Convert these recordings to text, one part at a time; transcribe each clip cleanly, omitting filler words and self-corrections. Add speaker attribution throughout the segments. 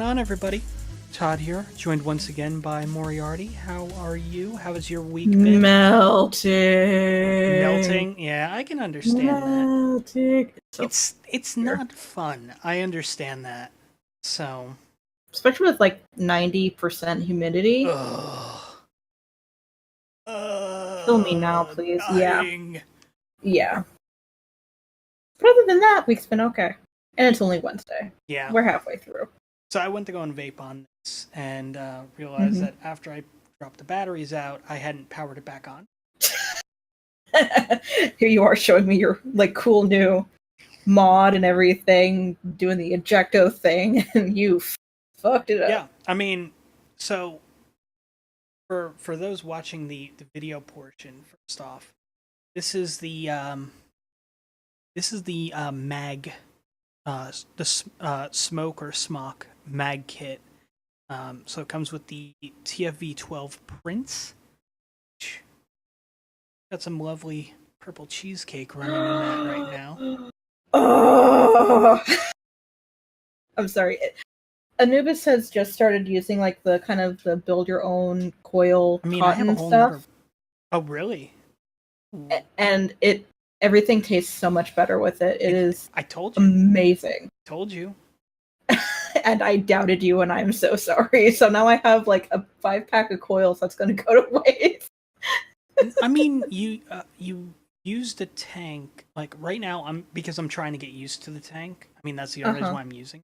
Speaker 1: on, everybody? Todd here, joined once again by Moriarty. How are you? How has your week been?
Speaker 2: Melting.
Speaker 1: Melting? Yeah, I can understand
Speaker 2: Melting.
Speaker 1: that. It's not fun. I understand that. So,
Speaker 2: especially with like 90% humidity.
Speaker 1: ugh.
Speaker 2: Kill me now, please.
Speaker 1: Dying.
Speaker 2: Yeah. But other than that, week's been okay. And it's only Wednesday.
Speaker 1: Yeah.
Speaker 2: We're halfway through.
Speaker 1: So I went to go and vape on this and realized that after I dropped the batteries out, I hadn't powered it back on.
Speaker 2: Here you are showing me your like cool new mod and everything, doing the ejecto thing, and you fucked it up.
Speaker 1: Yeah, I mean, so for those watching the video portion, first off, this is the mag, smoke or smock mag kit. So it comes with the TFV 12 prints. Got some lovely purple cheesecake running in that right now.
Speaker 2: Oh, I'm sorry. Anubis has just started using like the kind of the build your own coil cotton stuff.
Speaker 1: Oh, really?
Speaker 2: And everything tastes so much better with it. It is
Speaker 1: I told you.
Speaker 2: Amazing.
Speaker 1: Told you.
Speaker 2: And I doubted you, and I'm so sorry. So now I have like a 5-pack of coils that's going to go to waste.
Speaker 1: I mean, you used a tank. Like right now, because I'm trying to get used to the tank. I mean, that's the only reason why I'm using.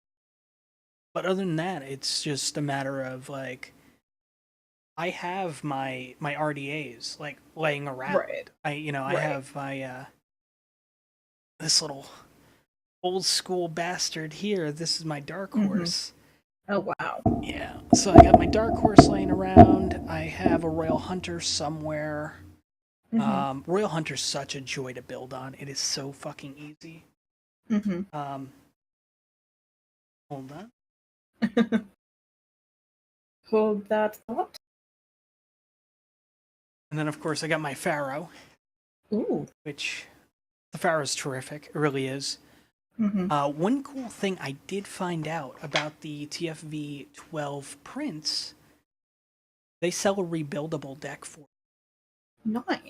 Speaker 1: But other than that, it's just a matter of like, I have my RDAs like laying around.
Speaker 2: Right.
Speaker 1: I have my this little old school bastard here. This is my dark horse.
Speaker 2: Oh wow.
Speaker 1: Yeah. So I got my dark horse laying around. I have a Royal Hunter somewhere. Royal Hunter's such a joy to build on. It is so fucking easy. Hold on.
Speaker 2: Hold that thought.
Speaker 1: And then, of course, I got my Pharaoh.
Speaker 2: Ooh.
Speaker 1: Which, the Pharaoh's terrific. It really is. One cool thing I did find out about the TFV 12 prints, they sell a rebuildable deck for it.
Speaker 2: Nice.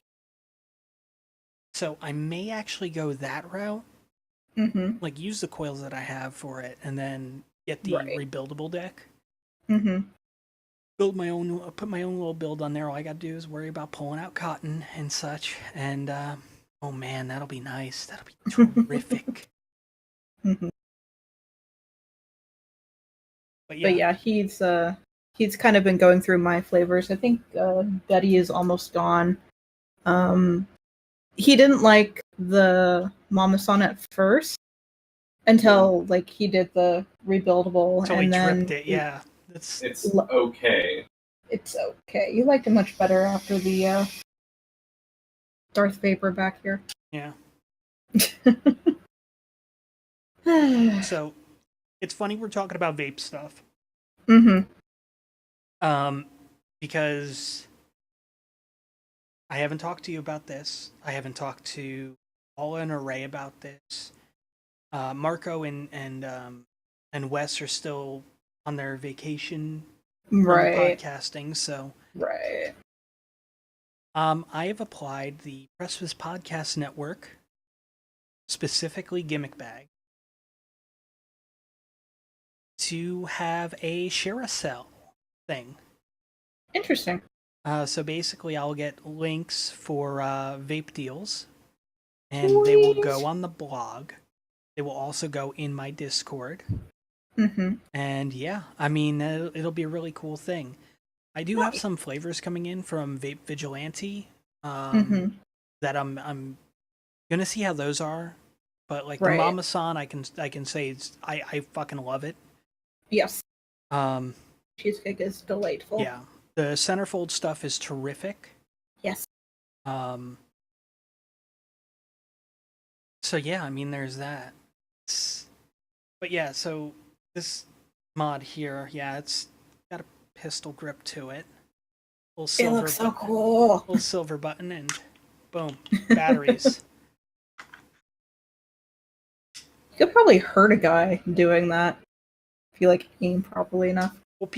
Speaker 1: So I may actually go that route. Like, use the coils that I have for it, and then get the rebuildable deck. Build my own, put my own little build on there. All I gotta do is worry about pulling out cotton and such. And, oh man, that'll be nice. That'll be terrific. But yeah,
Speaker 2: he's kind of been going through my flavors. I think Betty is almost gone. He didn't like the Mama San at first until like he did the rebuildable,
Speaker 1: until
Speaker 2: and
Speaker 1: he
Speaker 2: then
Speaker 1: dripped it. Yeah,
Speaker 3: it's okay.
Speaker 2: It's okay. You liked it much better after the Darth Vapor back here.
Speaker 1: Yeah. So, it's funny we're talking about vape stuff. Because I haven't talked to you about this. I haven't talked to Paula and Array about this. Marco and Wes are still on their vacation podcasting, so I have applied the Precipice Podcast Network, specifically Gimmick Bag, to have a share a cell thing.
Speaker 2: Interesting.
Speaker 1: So basically, I'll get links for vape deals, and they will go on the blog. They will also go in my Discord. And yeah, I mean, it'll be a really cool thing. I do have some flavors coming in from Vape Vigilante that I'm gonna see how those are. But like the Mama San, I can say I fucking love it.
Speaker 2: Yes. Cheesecake is delightful.
Speaker 1: Yeah. The centerfold stuff is terrific.
Speaker 2: Yes.
Speaker 1: So yeah, I mean, there's that. But yeah, so this mod here, yeah, it's got a pistol grip to it. Little silver
Speaker 2: it looks so cool.
Speaker 1: Little silver button, and boom, batteries.
Speaker 2: You could probably hurt a guy doing that. if you like aim properly enough.
Speaker 1: Well,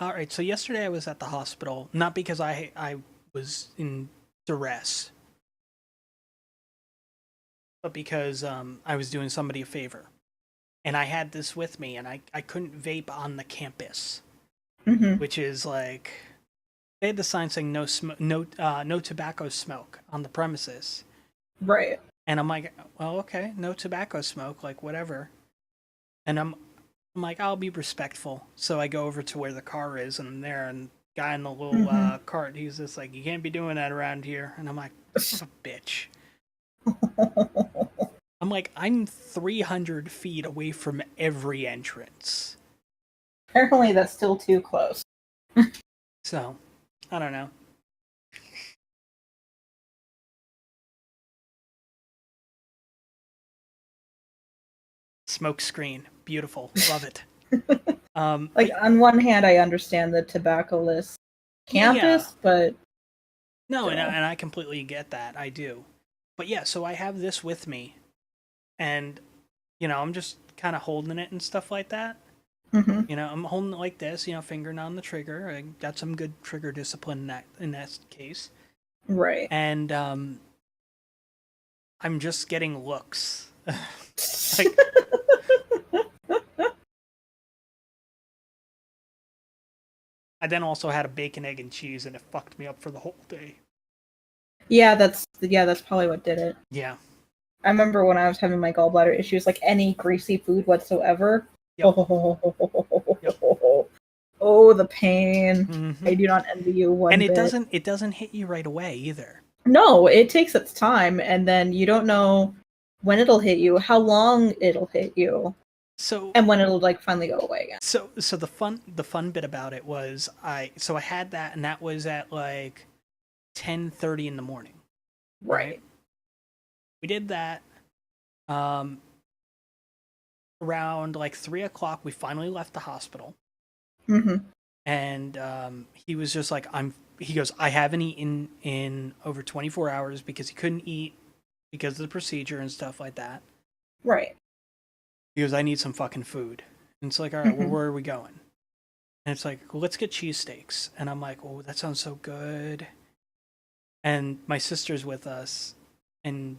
Speaker 1: all right, so yesterday I was at the hospital, not because I was in duress, but because I was doing somebody a favor. And I had this with me, and I couldn't vape on the campus, which is like, they had the sign saying no tobacco smoke on the premises.
Speaker 2: Right.
Speaker 1: And I'm like, well, okay, no tobacco smoke, like whatever. And I'm like, I'll be respectful. So I go over to where the car is, and I'm there, and the guy in the little cart, he's just like, you can't be doing that around here. And I'm like, son of a bitch. I'm like, I'm 300 feet away from every entrance.
Speaker 2: Apparently that's still too close.
Speaker 1: So, I don't know. Smoke screen. Beautiful. Love it.
Speaker 2: Like, on one hand, I understand the tobacco-less campus, but...
Speaker 1: No, and I completely get that. I do. But yeah, so I have this with me, and, you know, I'm just kind of holding it and stuff like that. You know, I'm holding it like this, you know, finger on the trigger. I got some good trigger discipline in that case.
Speaker 2: Right.
Speaker 1: And I'm just getting looks. Like, I then also had a bacon, egg, and cheese, and it fucked me up for the whole day.
Speaker 2: Yeah, that's probably what did it.
Speaker 1: Yeah.
Speaker 2: I remember when I was having my gallbladder issues, like any greasy food whatsoever. Yep. Oh, the pain. I do not envy you one bit.
Speaker 1: And it doesn't hit you right away either.
Speaker 2: No, it takes its time, and then you don't know when it'll hit you, how long it'll hit you. And when it'll like finally go away again.
Speaker 1: So the fun bit about it was I had that, and that was at like 10:30 in the morning.
Speaker 2: Right.
Speaker 1: We did that. Around like 3:00, we finally left the hospital. And he was just like, he goes, I haven't eaten in over 24 hours because he couldn't eat because of the procedure and stuff like that.
Speaker 2: Right.
Speaker 1: He goes, I need some fucking food. And it's like, all right, well, where are we going? And it's like, well, let's get cheesesteaks. And I'm like, oh, that sounds so good. And my sister's with us, and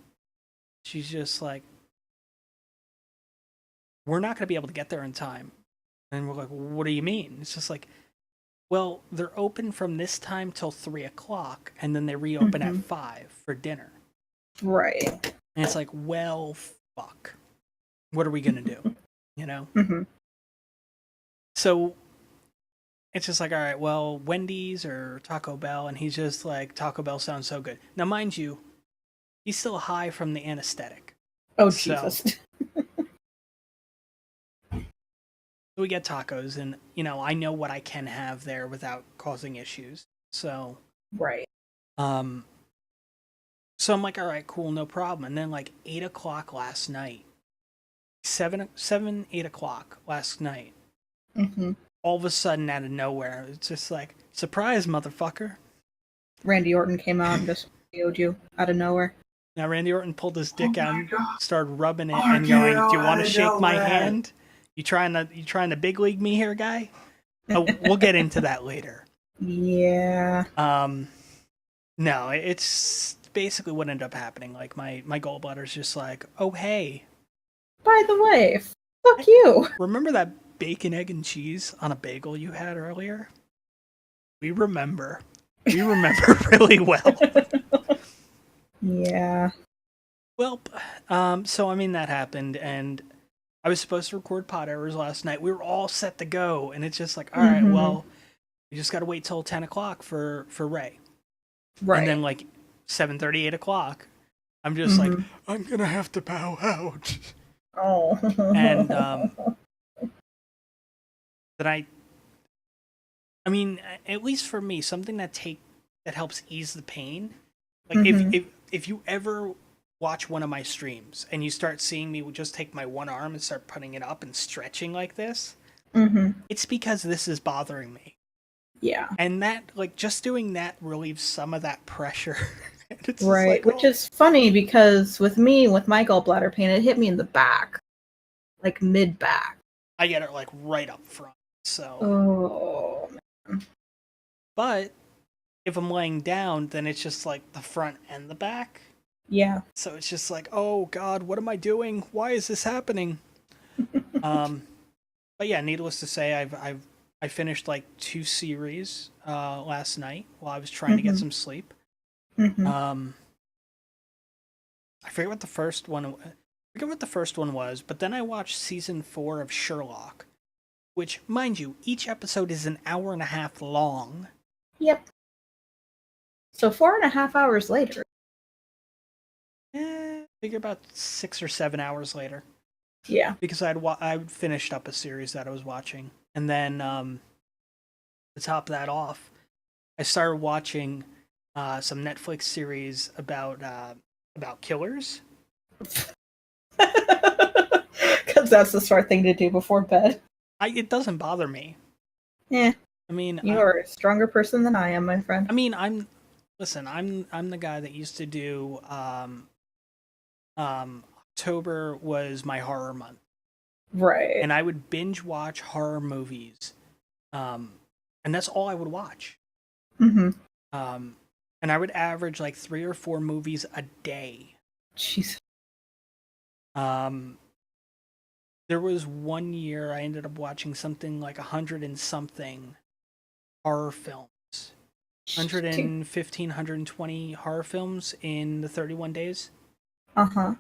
Speaker 1: she's just like, we're not going to be able to get there in time. And we're like, what do you mean? It's just like, well, they're open from this time till 3:00, and then they reopen at 5 for dinner.
Speaker 2: Right.
Speaker 1: And it's like, well, fuck. What are we going to do? You know? So it's just like, all right, well, Wendy's or Taco Bell. And he's just like, Taco Bell sounds so good. Now, mind you, he's still high from the anesthetic.
Speaker 2: Oh, Jesus.
Speaker 1: So we get tacos, and, you know, I know what I can have there without causing issues. So.
Speaker 2: Right.
Speaker 1: So I'm like, all right, cool, no problem. And then like 8:00 last night, 8:00 last night, all of a sudden out of nowhere, it's just like, surprise, motherfucker.
Speaker 2: Randy Orton came out and just PO'd you out of nowhere.
Speaker 1: Now Randy Orton pulled his dick out and started rubbing it and going, do you want to shake my hand? You trying to big league me here, guy? Oh, we'll get into that later.
Speaker 2: Yeah.
Speaker 1: No, it's basically what ended up happening. Like my gallbladder's just like, oh hey.
Speaker 2: By the way, fuck you.
Speaker 1: Remember that bacon, egg, and cheese on a bagel you had earlier? We remember. We remember really well.
Speaker 2: Yeah.
Speaker 1: Well, so I mean that happened, and I was supposed to record Pod Hours last night. We were all set to go, and it's just like, all right, well, we just got to wait till 10:00 for Ray.
Speaker 2: Right.
Speaker 1: And then like 7:30, 8:00, I'm just like, I'm gonna have to bow out.
Speaker 2: Oh.
Speaker 1: And that I mean, at least for me, something that helps ease the pain. Like if you ever watch one of my streams and you start seeing me just take my one arm and start putting it up and stretching like this, it's because this is bothering me.
Speaker 2: Yeah.
Speaker 1: And that, like, just doing that relieves some of that pressure. It's
Speaker 2: right.
Speaker 1: like,
Speaker 2: Which is funny because with me, with my gallbladder pain, it hit me in the back. Like mid-back.
Speaker 1: I get it like right up front. So,
Speaker 2: Oh,
Speaker 1: but if I'm laying down, then it's just like the front and the back.
Speaker 2: yeah.
Speaker 1: So it's just like, oh God, what am I doing? Why is this happening? But yeah, needless to say, I finished like 2 series last night while I was trying to get some sleep. I forget what the first one. I forget what the first one was, but then I watched season 4 of Sherlock, which, mind you, each episode is an hour and a half long.
Speaker 2: Yep. So 4.5 hours later.
Speaker 1: Figure about 6 or 7 hours later.
Speaker 2: Yeah.
Speaker 1: Because I'd finished up a series that I was watching, and then to top that off, I started watching some Netflix series about killers.
Speaker 2: Because that's the smart thing to do before bed.
Speaker 1: It doesn't bother me.
Speaker 2: Yeah.
Speaker 1: I mean,
Speaker 2: You are a stronger person than I am, my friend.
Speaker 1: I mean, I'm the guy that used to do October was my horror month.
Speaker 2: Right.
Speaker 1: And I would binge watch horror movies. And that's all I would watch.
Speaker 2: Mm-hmm.
Speaker 1: And I would average like 3 or 4 movies a day.
Speaker 2: Jeez.
Speaker 1: There was one year I ended up watching something like 100 and something horror films. 115, 120 horror films in the 31 days.
Speaker 2: Uh-huh.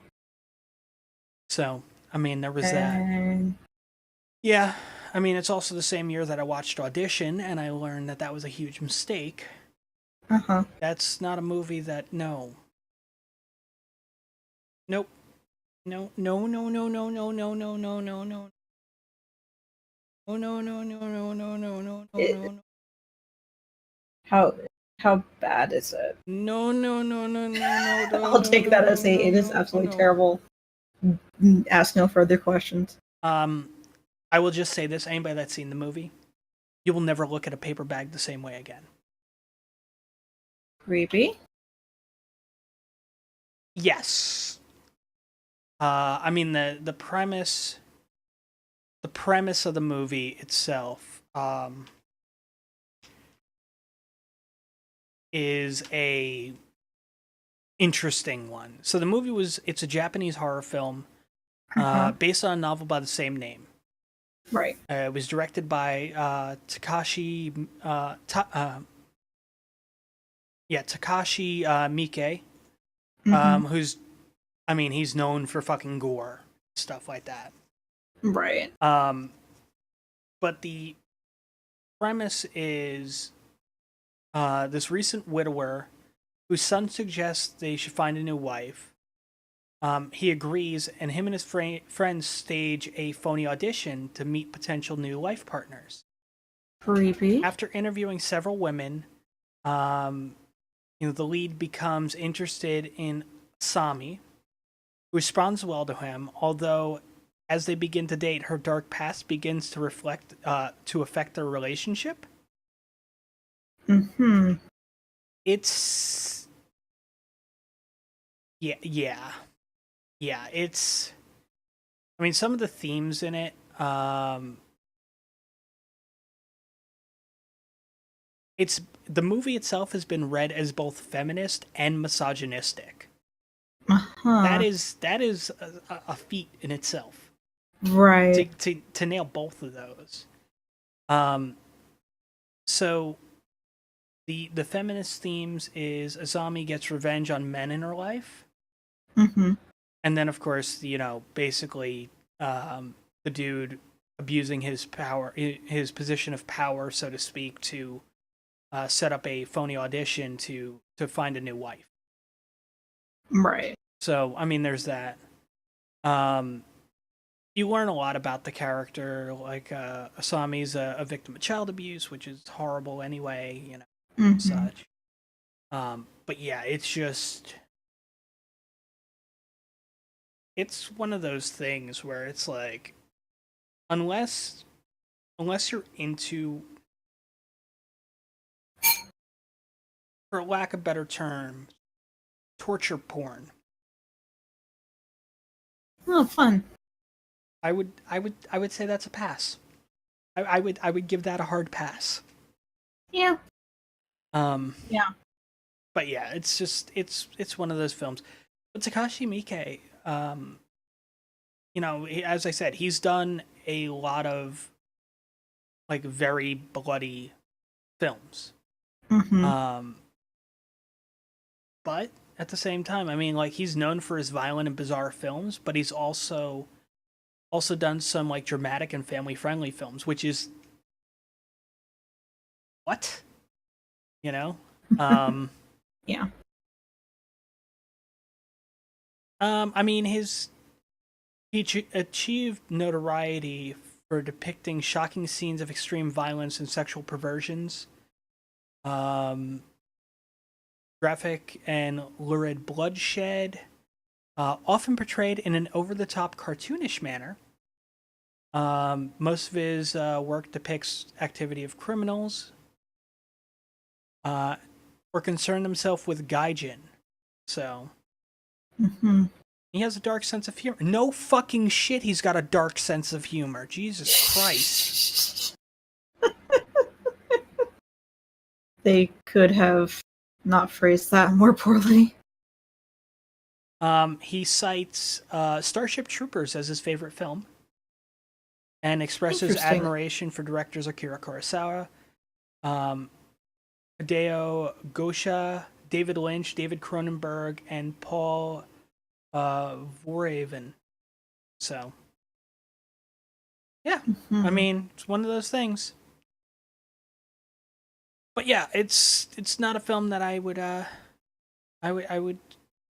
Speaker 1: So, I mean, there was that. Yeah, I mean, it's also the same year that I watched Audition, and I learned that that was a huge mistake.
Speaker 2: Uh-huh.
Speaker 1: That's not a movie that, no. Nope. No, no, no, no, no, no, no, no, no, no, no. Oh, no, no, no, no, no, no, no, no.
Speaker 2: How bad is it?
Speaker 1: No, no, no, no, no, no.
Speaker 2: I'll take that as it is absolutely terrible. Ask no further questions.
Speaker 1: I will just say this, anybody that's seen the movie, you will never look at a paper bag the same way again.
Speaker 2: Creepy?
Speaker 1: Yes. I mean the premise of the movie itself is a interesting one. So the movie it's a Japanese horror film based on a novel by the same name.
Speaker 2: Right.
Speaker 1: It was directed by Takashi Miike, who's, I mean, he's known for fucking gore, stuff like that.
Speaker 2: Right.
Speaker 1: But the premise is this recent widower whose son suggests they should find a new wife. He agrees, and him and his friends stage a phony audition to meet potential new life partners.
Speaker 2: Creepy.
Speaker 1: After interviewing several women, the lead becomes interested in Sami, who responds well to him, although as they begin to date, her dark past begins to affect their relationship. It's it's, I mean, some of the themes in it, it's, the movie itself has been read as both feminist and misogynistic. That is a feat in itself.
Speaker 2: Right.
Speaker 1: To nail both of those. So the feminist themes is Azami gets revenge on men in her life. And then, of course, basically, the dude abusing his power, his position of power, so to speak, to set up a phony audition to find a new wife.
Speaker 2: Right.
Speaker 1: So, I mean, there's that. You learn a lot about the character. Like, Asami's a victim of child abuse, which is horrible anyway, such. But yeah, it's just, it's one of those things where it's like, unless you're into, for lack of better term, torture porn.
Speaker 2: Oh, fun.
Speaker 1: I would say that's a pass. I would give that a hard pass.
Speaker 2: Yeah.
Speaker 1: Yeah. But yeah, it's just it's one of those films. But Takashi Miike, as I said, he's done a lot of like very bloody films.
Speaker 2: Mm-hmm.
Speaker 1: But at the same time, I mean, like he's known for his violent and bizarre films, but he's also done some like dramatic and family friendly films, which is what? You know?
Speaker 2: Yeah.
Speaker 1: I mean, he achieved notoriety for depicting shocking scenes of extreme violence and sexual perversions, graphic and lurid bloodshed, often portrayed in an over-the-top cartoonish manner. Most of his work depicts activity of criminals, or concerned himself with gaijin. So, he has a dark sense of humor. No fucking shit, he's got a dark sense of humor. Jesus Christ.
Speaker 2: They could have not phrased that more poorly.
Speaker 1: He cites Starship Troopers as his favorite film and expresses admiration for directors Akira Kurosawa, Hideo Gosha, David Lynch, David Cronenberg, and Paul Verhoeven. So, yeah, I mean, it's one of those things. But yeah, it's not a film that I would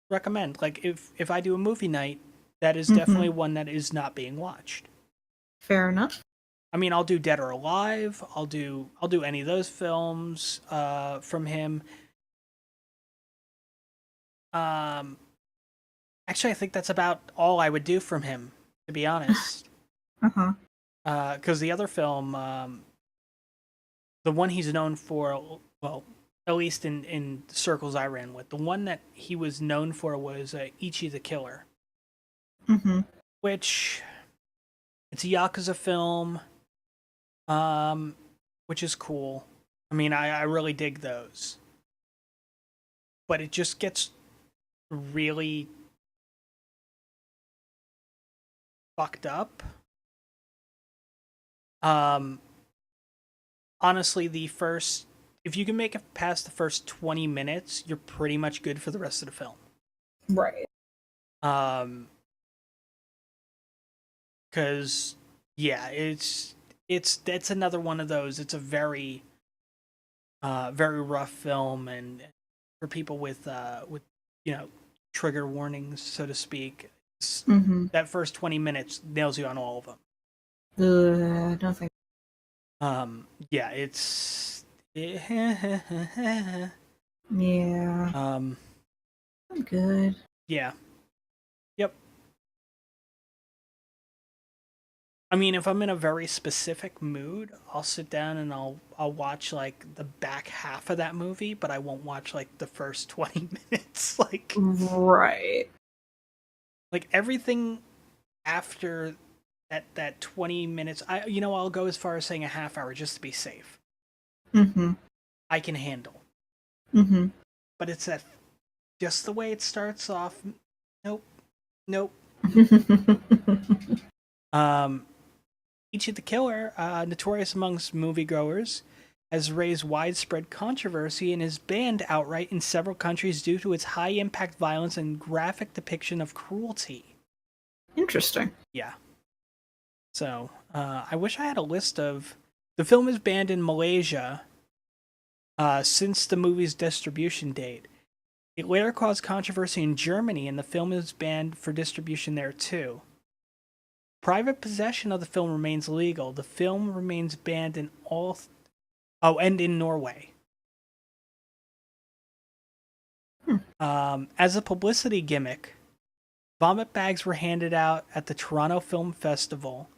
Speaker 1: recommend. Like if I do a movie night, that is definitely one that is not being watched.
Speaker 2: Fair enough.
Speaker 1: I mean, I'll do Dead or Alive. I'll do any of those films from him. Actually, I think that's about all I would do from him, to be honest. Because the other film, the one he's known for, well, at least in the circles I ran with, the one that he was known for was Ichi the Killer. Which, it's a Yakuza film, which is cool. I mean, I really dig those. But it just gets really fucked up. Honestly, if you can make it past the first 20 minutes, you're pretty much good for the rest of the film.
Speaker 2: Right.
Speaker 1: Because yeah, that's another one of those. It's a very very rough film, and for people with trigger warnings, so to speak, that first 20 minutes nails you on all of them.
Speaker 2: Nothing.
Speaker 1: Yeah, it's
Speaker 2: yeah. I'm good.
Speaker 1: Yeah. Yep. I mean, if I'm in a very specific mood, I'll sit down and I'll watch like the back half of that movie, but I won't watch like the first 20 minutes. Like,
Speaker 2: right.
Speaker 1: Like everything after that 20 minutes, I'll go as far as saying a half hour just to be safe. I can handle. But it's that just the way it starts off. Nope. Ichi the Killer, notorious amongst moviegoers, has raised widespread controversy and is banned outright in several countries due to its high-impact violence and graphic depiction of cruelty.
Speaker 2: Interesting.
Speaker 1: Yeah. So, I wish I had a list of... The film is banned in Malaysia since the movie's distribution date. It later caused controversy in Germany, and the film is banned for distribution there too. Private possession of the film remains legal. The film remains banned in all... and in Norway. As a publicity gimmick, vomit bags were handed out at the Toronto Film Festival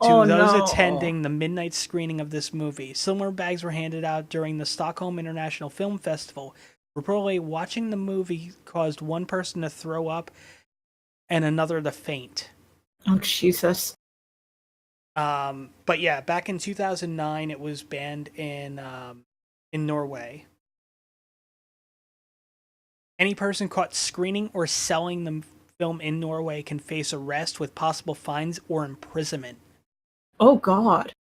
Speaker 1: to those attending the midnight screening of this movie. Similar bags were handed out during the Stockholm International Film Festival. Reportedly, watching the movie caused one person to throw up and another to faint.
Speaker 2: Oh, Jesus.
Speaker 1: But yeah, back in 2009, it was banned in Norway. Any person caught screening or selling the film in Norway can face arrest with possible fines or imprisonment.
Speaker 2: Oh God.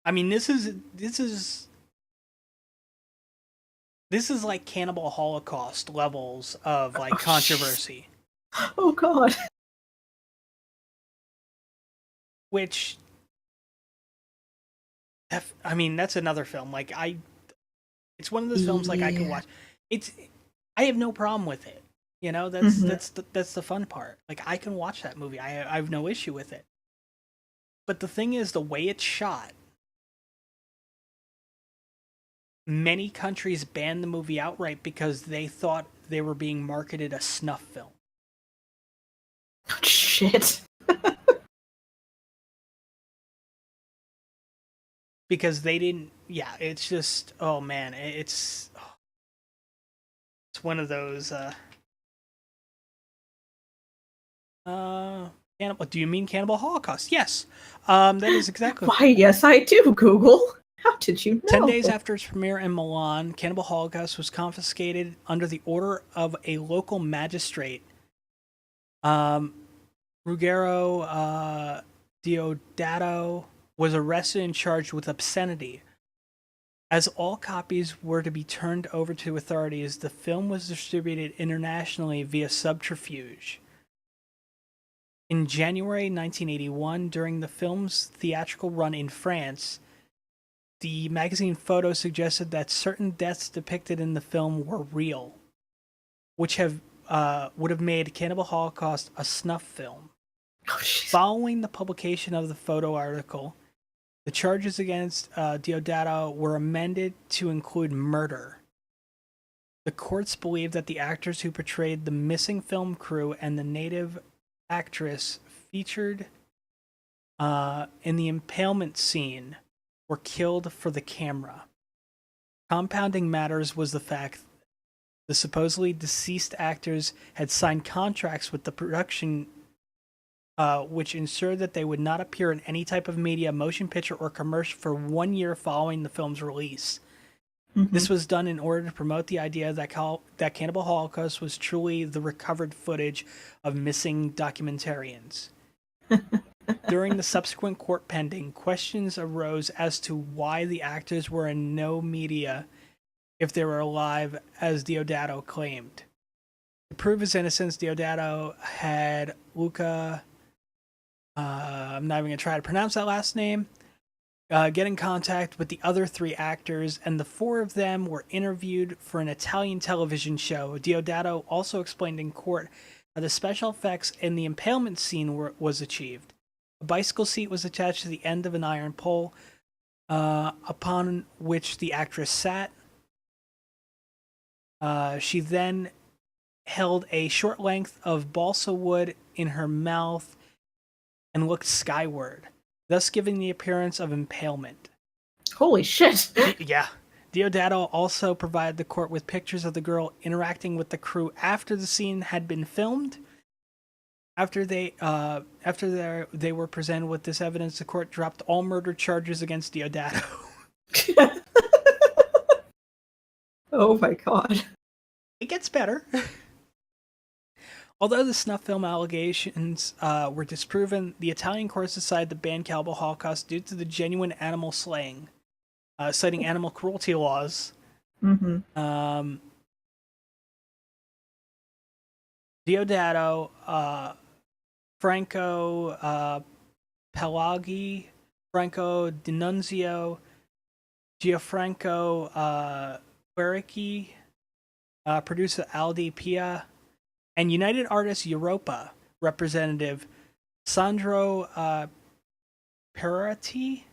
Speaker 1: I mean, this is like Cannibal Holocaust levels of like controversy.
Speaker 2: Oh God.
Speaker 1: Which, I mean, that's another film. Like it's one of those films like I can watch. I have no problem with it. You know, that's the fun part. Like I can watch that movie. I have no issue with it. But the thing is, the way it's shot. Many countries banned the movie outright because they thought they were being marketed a snuff film.
Speaker 2: Oh, shit.
Speaker 1: Because they didn't. Yeah, it's just. Oh man, it's one of those. Cannibal. Do you mean Cannibal Holocaust? Yes. That is exactly.
Speaker 2: Why? Yes, I do. Google. How did you know?
Speaker 1: 10 days after its premiere in Milan, Cannibal Holocaust was confiscated under the order of a local magistrate. Ruggero Diodato was arrested and charged with obscenity. As all copies were to be turned over to authorities, the film was distributed internationally via subterfuge. In January 1981, during the film's theatrical run in France, the magazine Photo suggested that certain deaths depicted in the film were real, which would have made Cannibal Holocaust a snuff film.
Speaker 2: Oh,
Speaker 1: following the publication of the Photo article, the charges against Diodato were amended to include murder. The courts believed that the actors who portrayed the missing film crew and the native actress featured in the impalement scene were killed for the camera. Compounding matters was the fact the supposedly deceased actors had signed contracts with the production which ensured that they would not appear in any type of media, motion picture, or commercial for 1 year following the film's release. Mm-hmm. This was done in order to promote the idea that Cannibal Holocaust was truly the recovered footage of missing documentarians. During the subsequent court pending, questions arose as to why the actors were in no media if they were alive, as Diodato claimed. To prove his innocence, Diodato had Luca, I'm not even going to try to pronounce that last name, get in contact with the other 3 actors, and the 4 of them were interviewed for an Italian television show. Diodato also explained in court how the special effects in the impalement scene was achieved. A bicycle seat was attached to the end of an iron pole upon which the actress sat. She then held a short length of balsa wood in her mouth and looked skyward, thus giving the appearance of impalement.
Speaker 2: Holy shit.
Speaker 1: Yeah. Diodato also provided the court with pictures of the girl interacting with the crew after the scene had been filmed. After they were presented with this evidence, the court dropped all murder charges against Diodato.
Speaker 2: Oh my god.
Speaker 1: It gets better. Although the snuff film allegations were disproven, the Italian courts decided to ban Cannibal Holocaust due to the genuine animal slaying, citing animal cruelty laws.
Speaker 2: Mm-hmm.
Speaker 1: Diodato, Franco Pelaghi, Franco D'Annunzio, Gianfranco Guericchi, producer Aldi Pia, and United Artists Europa representative Sandro Perotti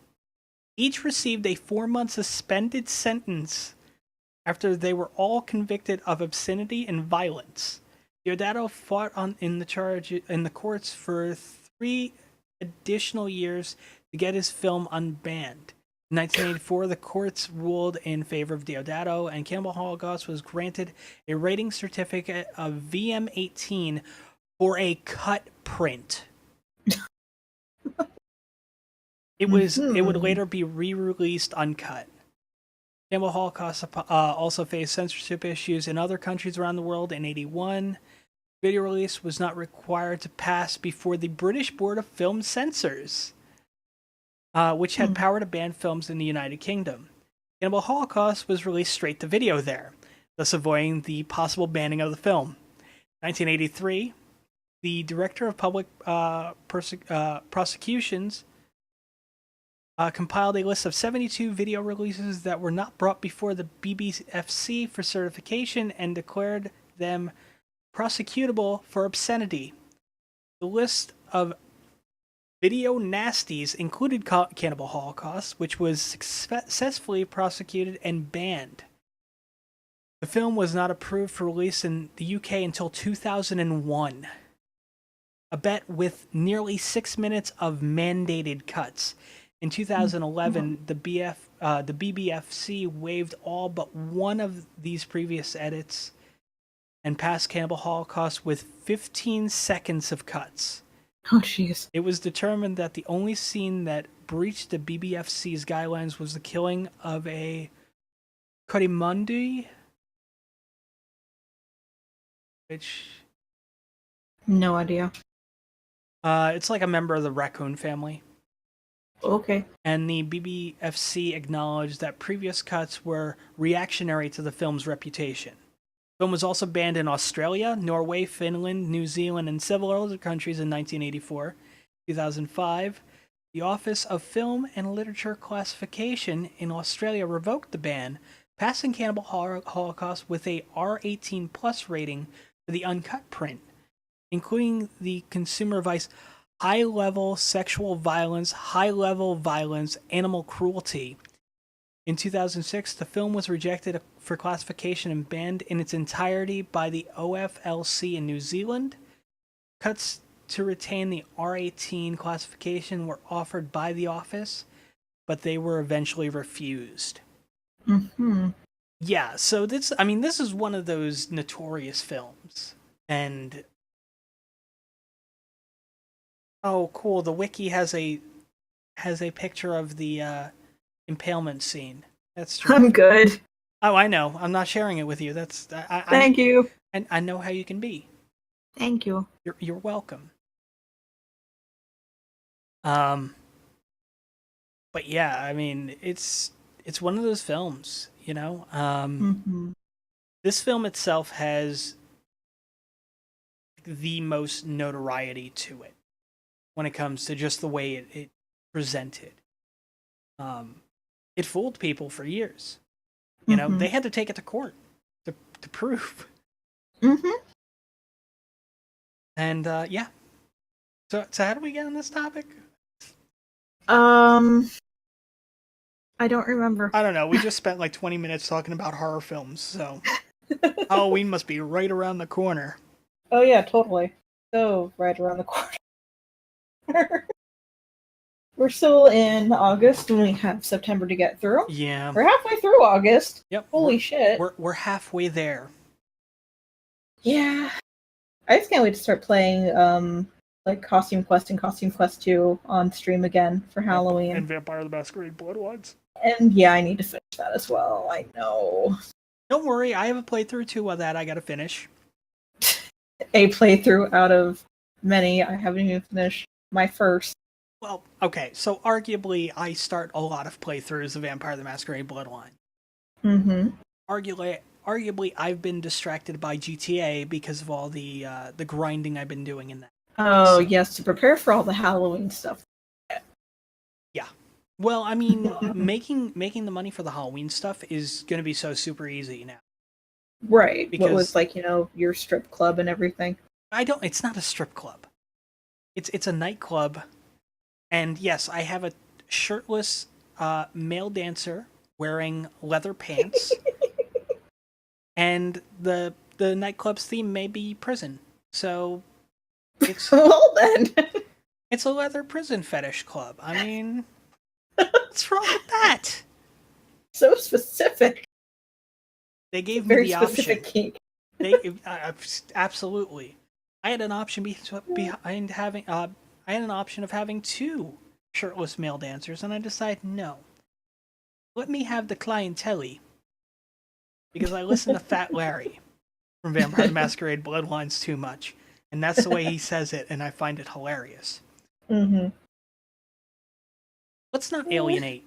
Speaker 1: each received a 4-month suspended sentence after they were all convicted of obscenity and violence. Diodato fought in the courts for 3 additional years to get his film unbanned. In 1984, the courts ruled in favor of Diodato, and Cannibal Holocaust was granted a rating certificate of VM18 for a cut print. It would later be re-released uncut. Cannibal Holocaust also faced censorship issues in other countries around the world. In 1981, video release was not required to pass before the British Board of Film Censors, which had power to ban films in the United Kingdom. Cannibal Holocaust was released straight to video there, thus avoiding the possible banning of the film. 1983, the Director of Public Prosecutions compiled a list of 72 video releases that were not brought before the BBFC for certification and declared them prosecutable for obscenity. The list of video nasties included Cannibal Holocaust, which was successfully prosecuted and banned. The film was not approved for release in the UK until 2001. A bet with nearly 6 minutes of mandated cuts. In 2011, the BBFC waived all but one of these previous edits and passed Cannibal Holocaust with 15 seconds of cuts.
Speaker 2: Oh, jeez.
Speaker 1: It was determined that the only scene that breached the BBFC's guidelines was the killing of a Coatimundi, which...
Speaker 2: No idea.
Speaker 1: It's like a member of the raccoon family.
Speaker 2: Okay.
Speaker 1: And the BBFC acknowledged that previous cuts were reactionary to the film's reputation. The film was also banned in Australia, Norway, Finland, New Zealand, and several other countries in 1984. 2005, the Office of Film and Literature Classification in Australia revoked the ban, passing Cannibal Holocaust with a R18 plus rating for the uncut print, including the consumer vice high-level sexual violence, high-level violence, animal cruelty. In 2006, the film was rejected for classification and banned in its entirety by the OFLC in New Zealand. Cuts to retain the R18 classification were offered by the office, but they were eventually refused.
Speaker 2: Mm-hmm.
Speaker 1: Yeah, so this is one of those notorious films. And oh, cool. The wiki has a picture of the impalement scene. That's true.
Speaker 2: I'm good.
Speaker 1: Oh, I know. I'm not sharing it with you.
Speaker 2: Thank you.
Speaker 1: And I know how you can be.
Speaker 2: Thank you.
Speaker 1: You're welcome. But yeah, I mean, it's one of those films, you know. This film itself has the most notoriety to it when it comes to just the way it presented. It fooled people for years. You know, they had to take it to court to prove. And yeah. So how do we get on this topic?
Speaker 2: I don't remember.
Speaker 1: I don't know. We just spent like 20 minutes talking about horror films, so Halloween must be right around the corner.
Speaker 2: Oh yeah, totally. So right around the corner. We're still in August and we have September to get through.
Speaker 1: Yeah.
Speaker 2: We're halfway through August.
Speaker 1: Yep.
Speaker 2: Holy shit.
Speaker 1: We're halfway there.
Speaker 2: Yeah. I just can't wait to start playing like Costume Quest and Costume Quest 2 on stream again for Halloween.
Speaker 1: And Vampire the Masquerade Bloodlines.
Speaker 2: And yeah, I need to finish that as well. I know.
Speaker 1: Don't worry, I have a playthrough too of that I gotta finish.
Speaker 2: A playthrough out of many. I haven't even finished my first.
Speaker 1: Well, okay, so arguably I start a lot of playthroughs of Vampire the Masquerade Bloodline. Arguably I've been distracted by GTA because of all the grinding I've been doing in that.
Speaker 2: Oh, yes, to prepare for all the Halloween stuff.
Speaker 1: Yeah. Well, I mean, making the money for the Halloween stuff is going to be so super easy now.
Speaker 2: Right.
Speaker 1: Because
Speaker 2: what was like, you know, your strip club and everything?
Speaker 1: It's not a strip club. It's a nightclub. And yes, I have a shirtless male dancer wearing leather pants. And the nightclub's theme may be prison. So it's
Speaker 2: well then.
Speaker 1: It's a leather prison fetish club. I mean, what's wrong with that?
Speaker 2: So specific.
Speaker 1: They gave me the option.
Speaker 2: Kink.
Speaker 1: Absolutely. I had an option behind having. I had an option of having two shirtless male dancers, and I decided no. Let me have the clientele. Because I listen to Fat Larry from Vampire the Masquerade Bloodlines too much. And that's the way he says it, and I find it hilarious.
Speaker 2: Mm-hmm.
Speaker 1: Let's not alienate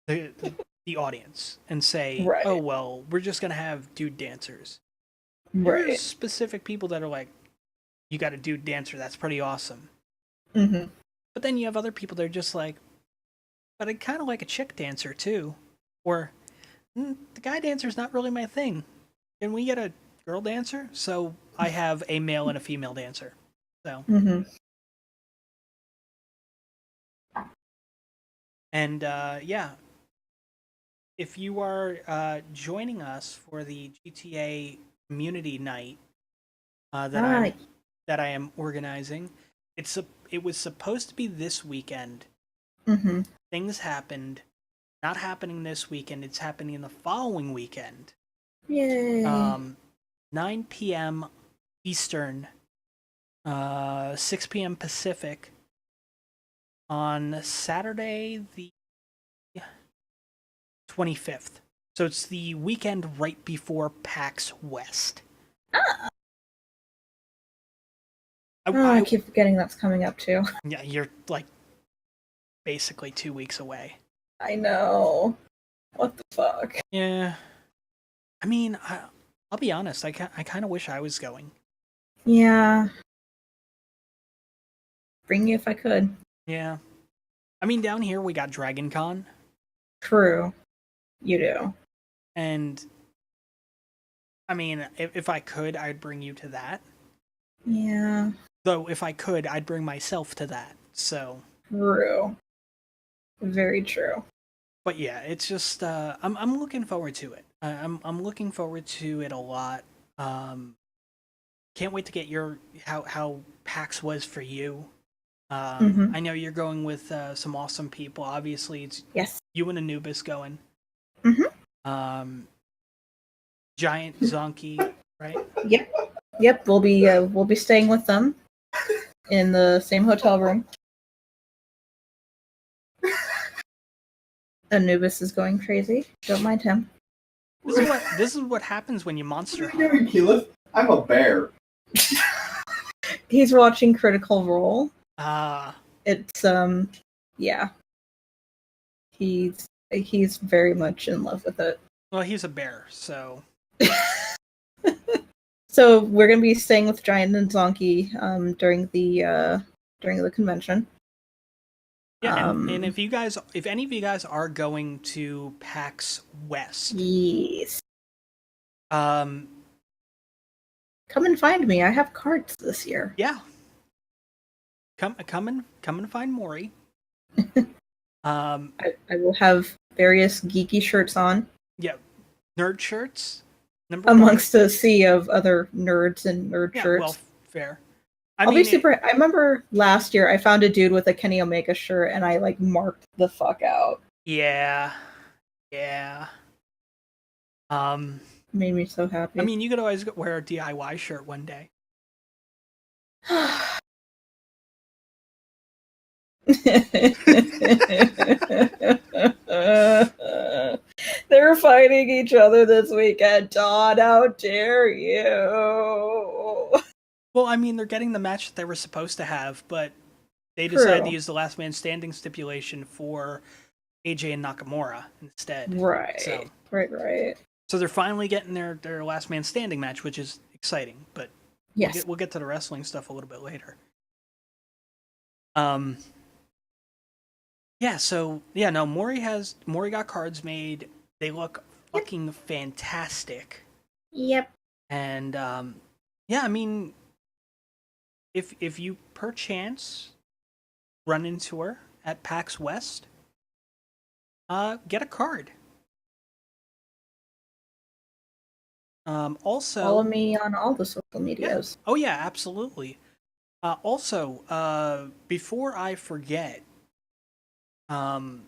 Speaker 1: the audience and say,
Speaker 2: Right.
Speaker 1: oh, well, we're just going to have dude dancers.
Speaker 2: Right.
Speaker 1: There's specific people that are like, you got a dude dancer, that's pretty awesome.
Speaker 2: Mm-hmm.
Speaker 1: But then you have other people that are just like, but I kind of like a chick dancer too. Or, the guy dancer's not really my thing. Can we get a girl dancer? So I have a male and a female dancer. So.
Speaker 2: Mm-hmm.
Speaker 1: And yeah, if you are joining us for the GTA Community Night that I am organizing, it was supposed to be this weekend.
Speaker 2: Mm-hmm.
Speaker 1: Things happened. Not happening this weekend. It's happening the following weekend.
Speaker 2: Yay.
Speaker 1: 9 p.m. Eastern, 6 p.m. Pacific, on Saturday the 25th. So it's the weekend right before PAX West.
Speaker 2: I keep forgetting that's coming up too.
Speaker 1: Yeah, you're like basically 2 weeks away.
Speaker 2: I know. What the fuck?
Speaker 1: Yeah. I mean, I'll be honest, I kind of wish I was going.
Speaker 2: Yeah. Bring you if I could.
Speaker 1: Yeah. I mean, down here we got Dragon Con.
Speaker 2: True. You do.
Speaker 1: And, I mean, if I could, I'd bring you to that.
Speaker 2: Yeah.
Speaker 1: Though, if I could, I'd bring myself to that, so.
Speaker 2: True. Very true.
Speaker 1: But yeah, it's just, I'm looking forward to it. I'm looking forward to it a lot. Can't wait to get how PAX was for you. I know you're going with some awesome people. Obviously, it's you and Anubis going.
Speaker 2: Mm-hmm.
Speaker 1: Giant Zonky, right?
Speaker 2: Yep. We'll be staying with them in the same hotel room. Anubis is going crazy. Don't mind him.
Speaker 1: This is what happens when you monster
Speaker 3: hunt. I'm a bear.
Speaker 2: He's watching Critical Role. It's yeah. He's very much in love with it.
Speaker 1: Well, he's a bear, so.
Speaker 2: So we're gonna be staying with Giant and Zonky during the convention.
Speaker 1: Yeah, and if any of you guys are going to PAX West,
Speaker 2: yes,
Speaker 1: come
Speaker 2: and find me. I have cards this year.
Speaker 1: Yeah, come and find Mori.
Speaker 2: I will have various geeky shirts on.
Speaker 1: Yeah, nerd shirts.
Speaker 2: Amongst a sea of other nerds and nerd shirts. Well,
Speaker 1: fair.
Speaker 2: I'll be super. I remember last year I found a dude with a Kenny Omega shirt and I like marked the fuck out.
Speaker 1: Yeah.
Speaker 2: Made me so happy.
Speaker 1: I mean, you could always wear a DIY shirt one day.
Speaker 2: They're fighting each other this weekend, Todd. How dare you?
Speaker 1: Well, I mean, they're getting the match that they were supposed to have, but they decided to use the last man standing stipulation for AJ and Nakamura instead.
Speaker 2: Right.
Speaker 1: So,
Speaker 2: right.
Speaker 1: So they're finally getting their last man standing match, which is exciting, but
Speaker 2: yes.
Speaker 1: We'll get to the wrestling stuff a little bit later. Yeah, so no, Mori got cards made. They look fucking fantastic.
Speaker 2: Yep.
Speaker 1: And yeah, I mean, if you perchance run into her at PAX West, get a card. Also,
Speaker 2: follow me on all the social medias.
Speaker 1: Yeah. Oh yeah, absolutely. Also, before I forget, now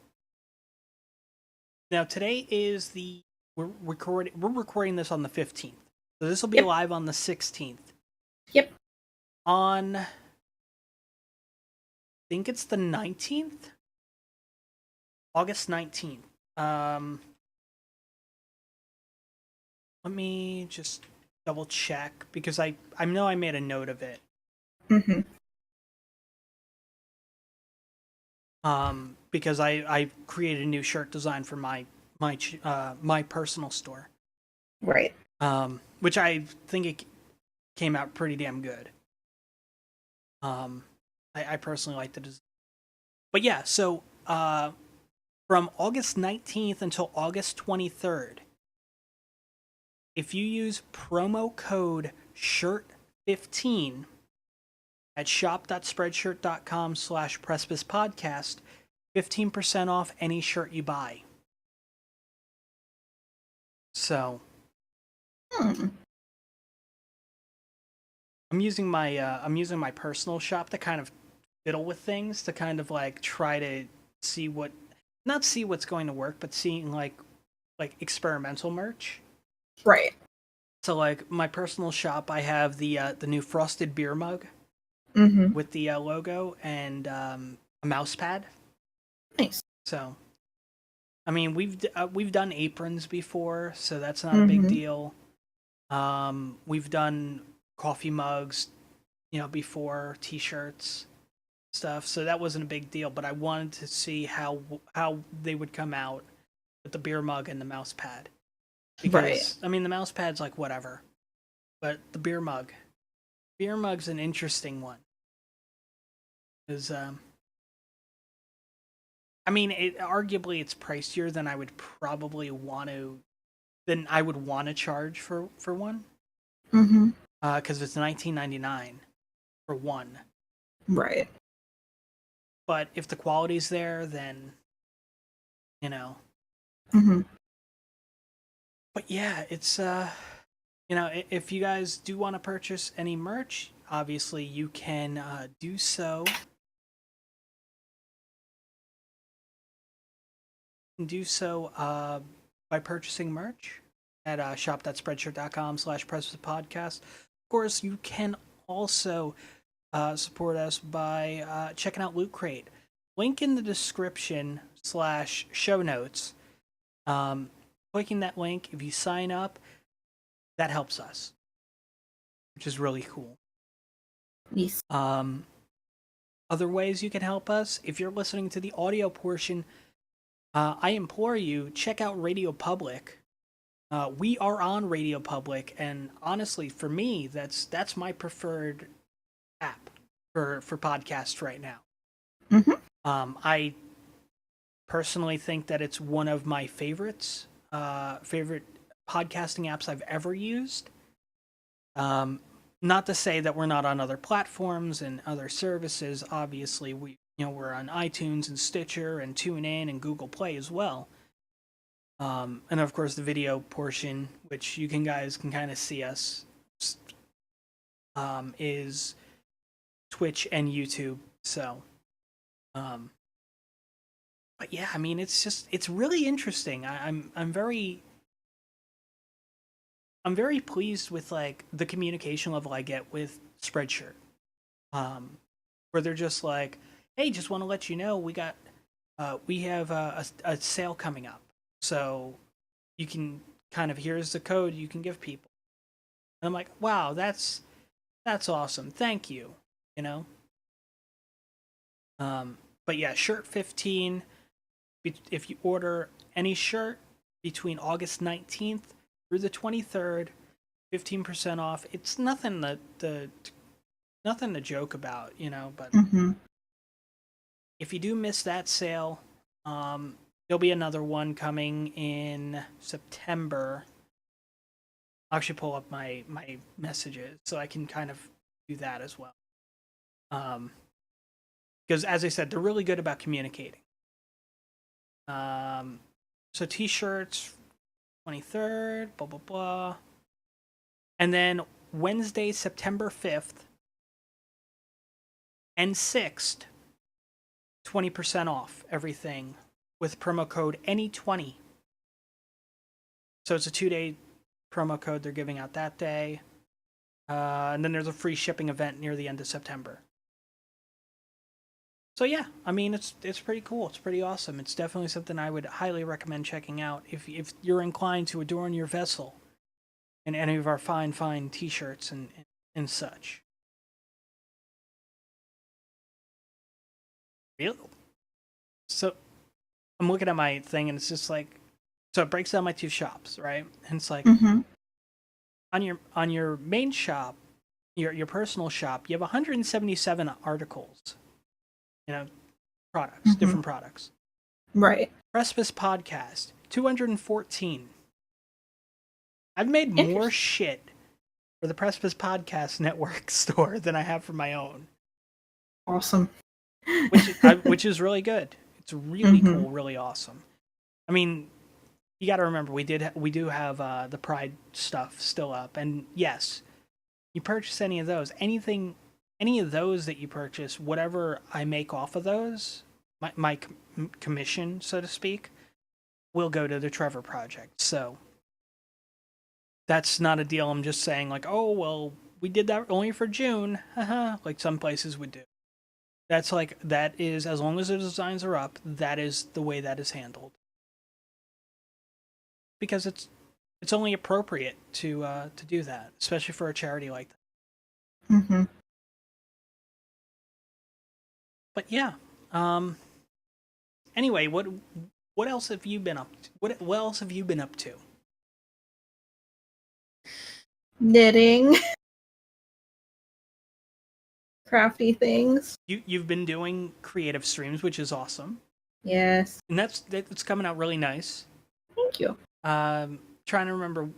Speaker 1: today is we're recording this on the 15th, so this will be live on the 16th.
Speaker 2: Yep.
Speaker 1: On think it's the 19th. August 19th. Let me just double check because I know I made a note of it.
Speaker 2: Mm-hmm.
Speaker 1: Because I created a new shirt design for my personal store.
Speaker 2: Right.
Speaker 1: Which I think it came out pretty damn good. I personally like the design. But yeah, so from August 19th until August 23rd, if you use promo code SHIRT15 at shop.spreadshirt.com/precipicepodcast, 15% off any shirt you buy. So, I'm using my personal shop to kind of fiddle with things, to kind of like try to see not see what's going to work, but seeing like experimental merch.
Speaker 2: Right.
Speaker 1: So like my personal shop, I have the new frosted beer mug with the logo and a mouse pad.
Speaker 2: Nice.
Speaker 1: So, I mean, we've done aprons before, so that's not a big deal. We've done coffee mugs, before, t-shirts, stuff. So that wasn't a big deal, but I wanted to see how they would come out with the beer mug and the mouse pad. Because, right. I mean, the mouse pad's like whatever, but the beer mug's an interesting one. Because, I mean, arguably it's pricier than I would probably want to charge for one.
Speaker 2: Mm-hmm.
Speaker 1: Because it's $19.99 for one.
Speaker 2: Right.
Speaker 1: But if the quality's there, then,
Speaker 2: Mm-hmm.
Speaker 1: But yeah, it's, if you guys do want to purchase any merch, obviously you can do so. By purchasing merch at shop.spreadshirt.com/precipicepodcast. Of course, you can also support us by checking out Loot Crate. Link in the description /show notes. Clicking that link, if you sign up, that helps us, which is really cool.
Speaker 2: Yes.
Speaker 1: Other ways you can help us, if you're listening to the audio portion, I implore you, check out Radio Public. We are on Radio Public, and honestly, for me, that's my preferred app for podcasts right now.
Speaker 2: Mm-hmm.
Speaker 1: I personally think that it's one of my favorites. Favorite podcasting apps I've ever used. Not to say that we're not on other platforms and other services. Obviously, we're on iTunes and Stitcher and TuneIn and Google Play as well. And of course, the video portion, which you guys can kind of see us, is Twitch and YouTube. So, but yeah, I mean, it's really interesting. I'm very pleased with like the communication level I get with Spreadshirt, where they're just like, hey, just want to let you know we have a sale coming up, so you can kind of, here's the code you can give people. And I'm like, wow, that's awesome, thank you. But yeah, shirt 15. If you order any shirt between August 19th through the 23rd, 15% off. It's nothing to joke about, but if you do miss that sale, there'll be another one coming in September. I'll actually pull up my messages so I can kind of do that as well. Because as I said, they're really good about communicating. So t-shirts, 23rd, blah, blah, blah. And then Wednesday, September 5th and 6th, 20% off everything with promo code ANY20. So it's a 2-day promo code they're giving out that day. And then there's a free shipping event near the end of September. So yeah, I mean it's pretty cool. It's pretty awesome. It's definitely something I would highly recommend checking out if you're inclined to adorn your vessel in any of our fine T-shirts and such. Really? So I'm looking at my thing and it's just like, so it breaks down my two shops, right? And it's like on your main shop, your personal shop, you have 177 articles, products, different products.
Speaker 2: Right.
Speaker 1: Precipice Podcast, 214. I've made more shit for the Precipice Podcast Network store than I have for my own.
Speaker 2: Awesome.
Speaker 1: Which is really good. It's really cool, really awesome. I mean, you got to remember we do have the Pride stuff still up, and yes, you purchase any of those, any of those that you purchase, whatever I make off of those, my commission, so to speak, will go to the Trevor Project. So that's not a deal. I'm just saying, like, oh well, we did that only for June, like some places would do. That is, as long as the designs are up, that is the way that is handled. Because it's only appropriate to do that, especially for a charity like that. But yeah. Anyway, what else have you been up to? What else have you been up to?
Speaker 2: Knitting. Crafty things.
Speaker 1: You've been doing creative streams, which is awesome.
Speaker 2: Yes.
Speaker 1: And that's coming out really nice.
Speaker 2: Thank you.
Speaker 1: Trying to remember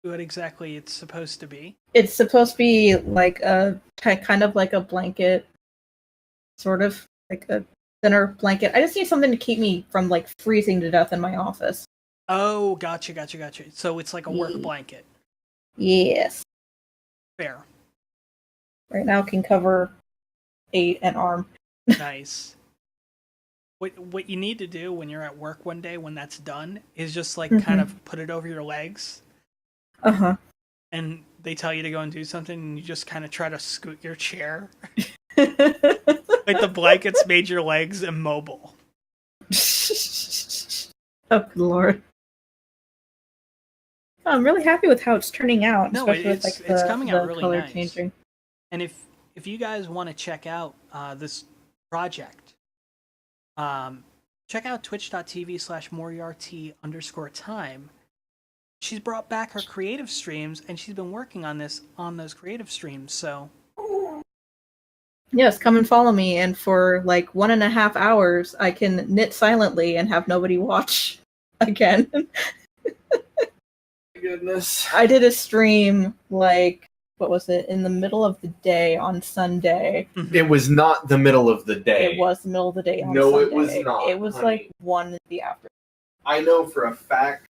Speaker 1: what exactly it's supposed to be.
Speaker 2: It's supposed to be like a kind of like a blanket, sort of like a thinner blanket. I just need something to keep me from like freezing to death in my office.
Speaker 1: Oh, gotcha. So it's like a work blanket.
Speaker 2: Yes.
Speaker 1: Fair.
Speaker 2: Right now it can cover an arm.
Speaker 1: Nice. What you need to do when you're at work one day when that's done is just like kind of put it over your legs. And they tell you to go and do something and you just kind of try to scoot your chair. Like the blankets made your legs immobile.
Speaker 2: Oh, good Lord. I'm really happy with how it's turning out.
Speaker 1: No,
Speaker 2: especially
Speaker 1: it's
Speaker 2: with, like,
Speaker 1: coming out really
Speaker 2: color
Speaker 1: nice.
Speaker 2: Changing.
Speaker 1: And if you guys want to check out this project, check out twitch.tv/Moriarty_time. She's brought back her creative streams, and she's been working on those creative streams. So
Speaker 2: yes, come and follow me, and for like 1.5 hours, I can knit silently and have nobody watch again.
Speaker 3: Goodness.
Speaker 2: I did a stream like, what was it, in the middle of the day on Sunday.
Speaker 3: It was not the middle of the day.
Speaker 2: It was the middle of the day on
Speaker 3: No,
Speaker 2: Sunday.
Speaker 3: it was not,
Speaker 2: It was
Speaker 3: honey.
Speaker 2: like 1 in the afternoon.
Speaker 3: I know for a fact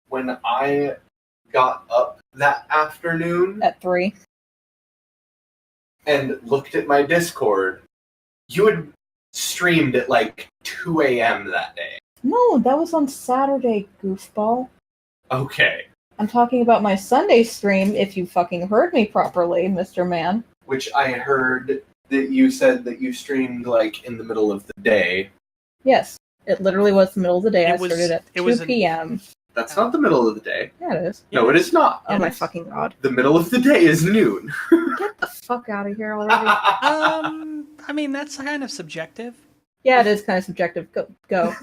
Speaker 3: when I got up that afternoon
Speaker 2: At 3.
Speaker 3: and looked at my Discord, you had streamed at like 2 a.m. that day.
Speaker 2: No, that was on Saturday, goofball.
Speaker 3: Okay.
Speaker 2: I'm talking about my Sunday stream, if you fucking heard me properly, Mr. Man.
Speaker 3: Which I heard that you said that you streamed like in the middle of the day.
Speaker 2: Yes, it literally was the middle of the day. I started at 2 p.m.
Speaker 3: That's not the middle of the day.
Speaker 2: Yeah, it is.
Speaker 3: No, it is not.
Speaker 2: Oh my fucking god.
Speaker 3: The middle of the day is noon.
Speaker 2: Get the fuck out of here already.
Speaker 1: I mean, that's kind of subjective.
Speaker 2: Yeah, it is kind of subjective. Go.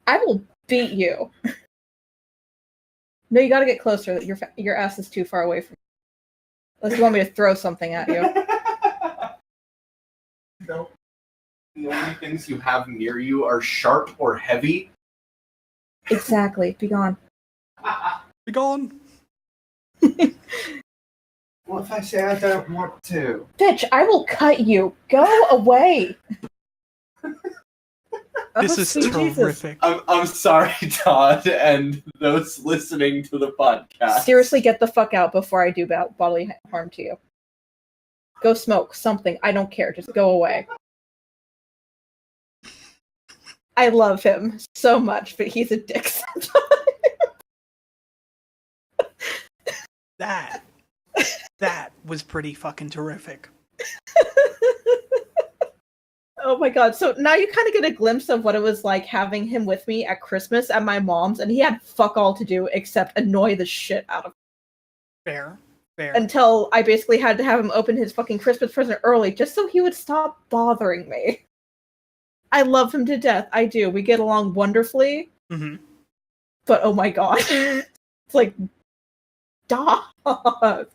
Speaker 2: I will beat you. No, you gotta get closer. Your ass is too far away from me. Unless you want me to throw something at you.
Speaker 3: No. The only things you have near you are sharp or heavy.
Speaker 2: Exactly. Be gone.
Speaker 1: Be gone.
Speaker 3: What if I say I don't want to?
Speaker 2: Bitch, I will cut you. Go away.
Speaker 1: This is terrific.
Speaker 3: I'm sorry, Todd, and those listening to the podcast.
Speaker 2: Seriously, get the fuck out before I do bodily harm to you. Go smoke something. I don't care. Just go away. I love him so much, but he's a dick sometimes.
Speaker 1: That was pretty fucking terrific.
Speaker 2: Oh my god. So now you kind of get a glimpse of what it was like having him with me at Christmas at my mom's, and he had fuck all to do except annoy the shit out of me.
Speaker 1: Fair.
Speaker 2: Until I basically had to have him open his fucking Christmas present early just so he would stop bothering me. I love him to death. I do. We get along wonderfully.
Speaker 1: Mm-hmm.
Speaker 2: But oh my god. It's like, dog.
Speaker 1: I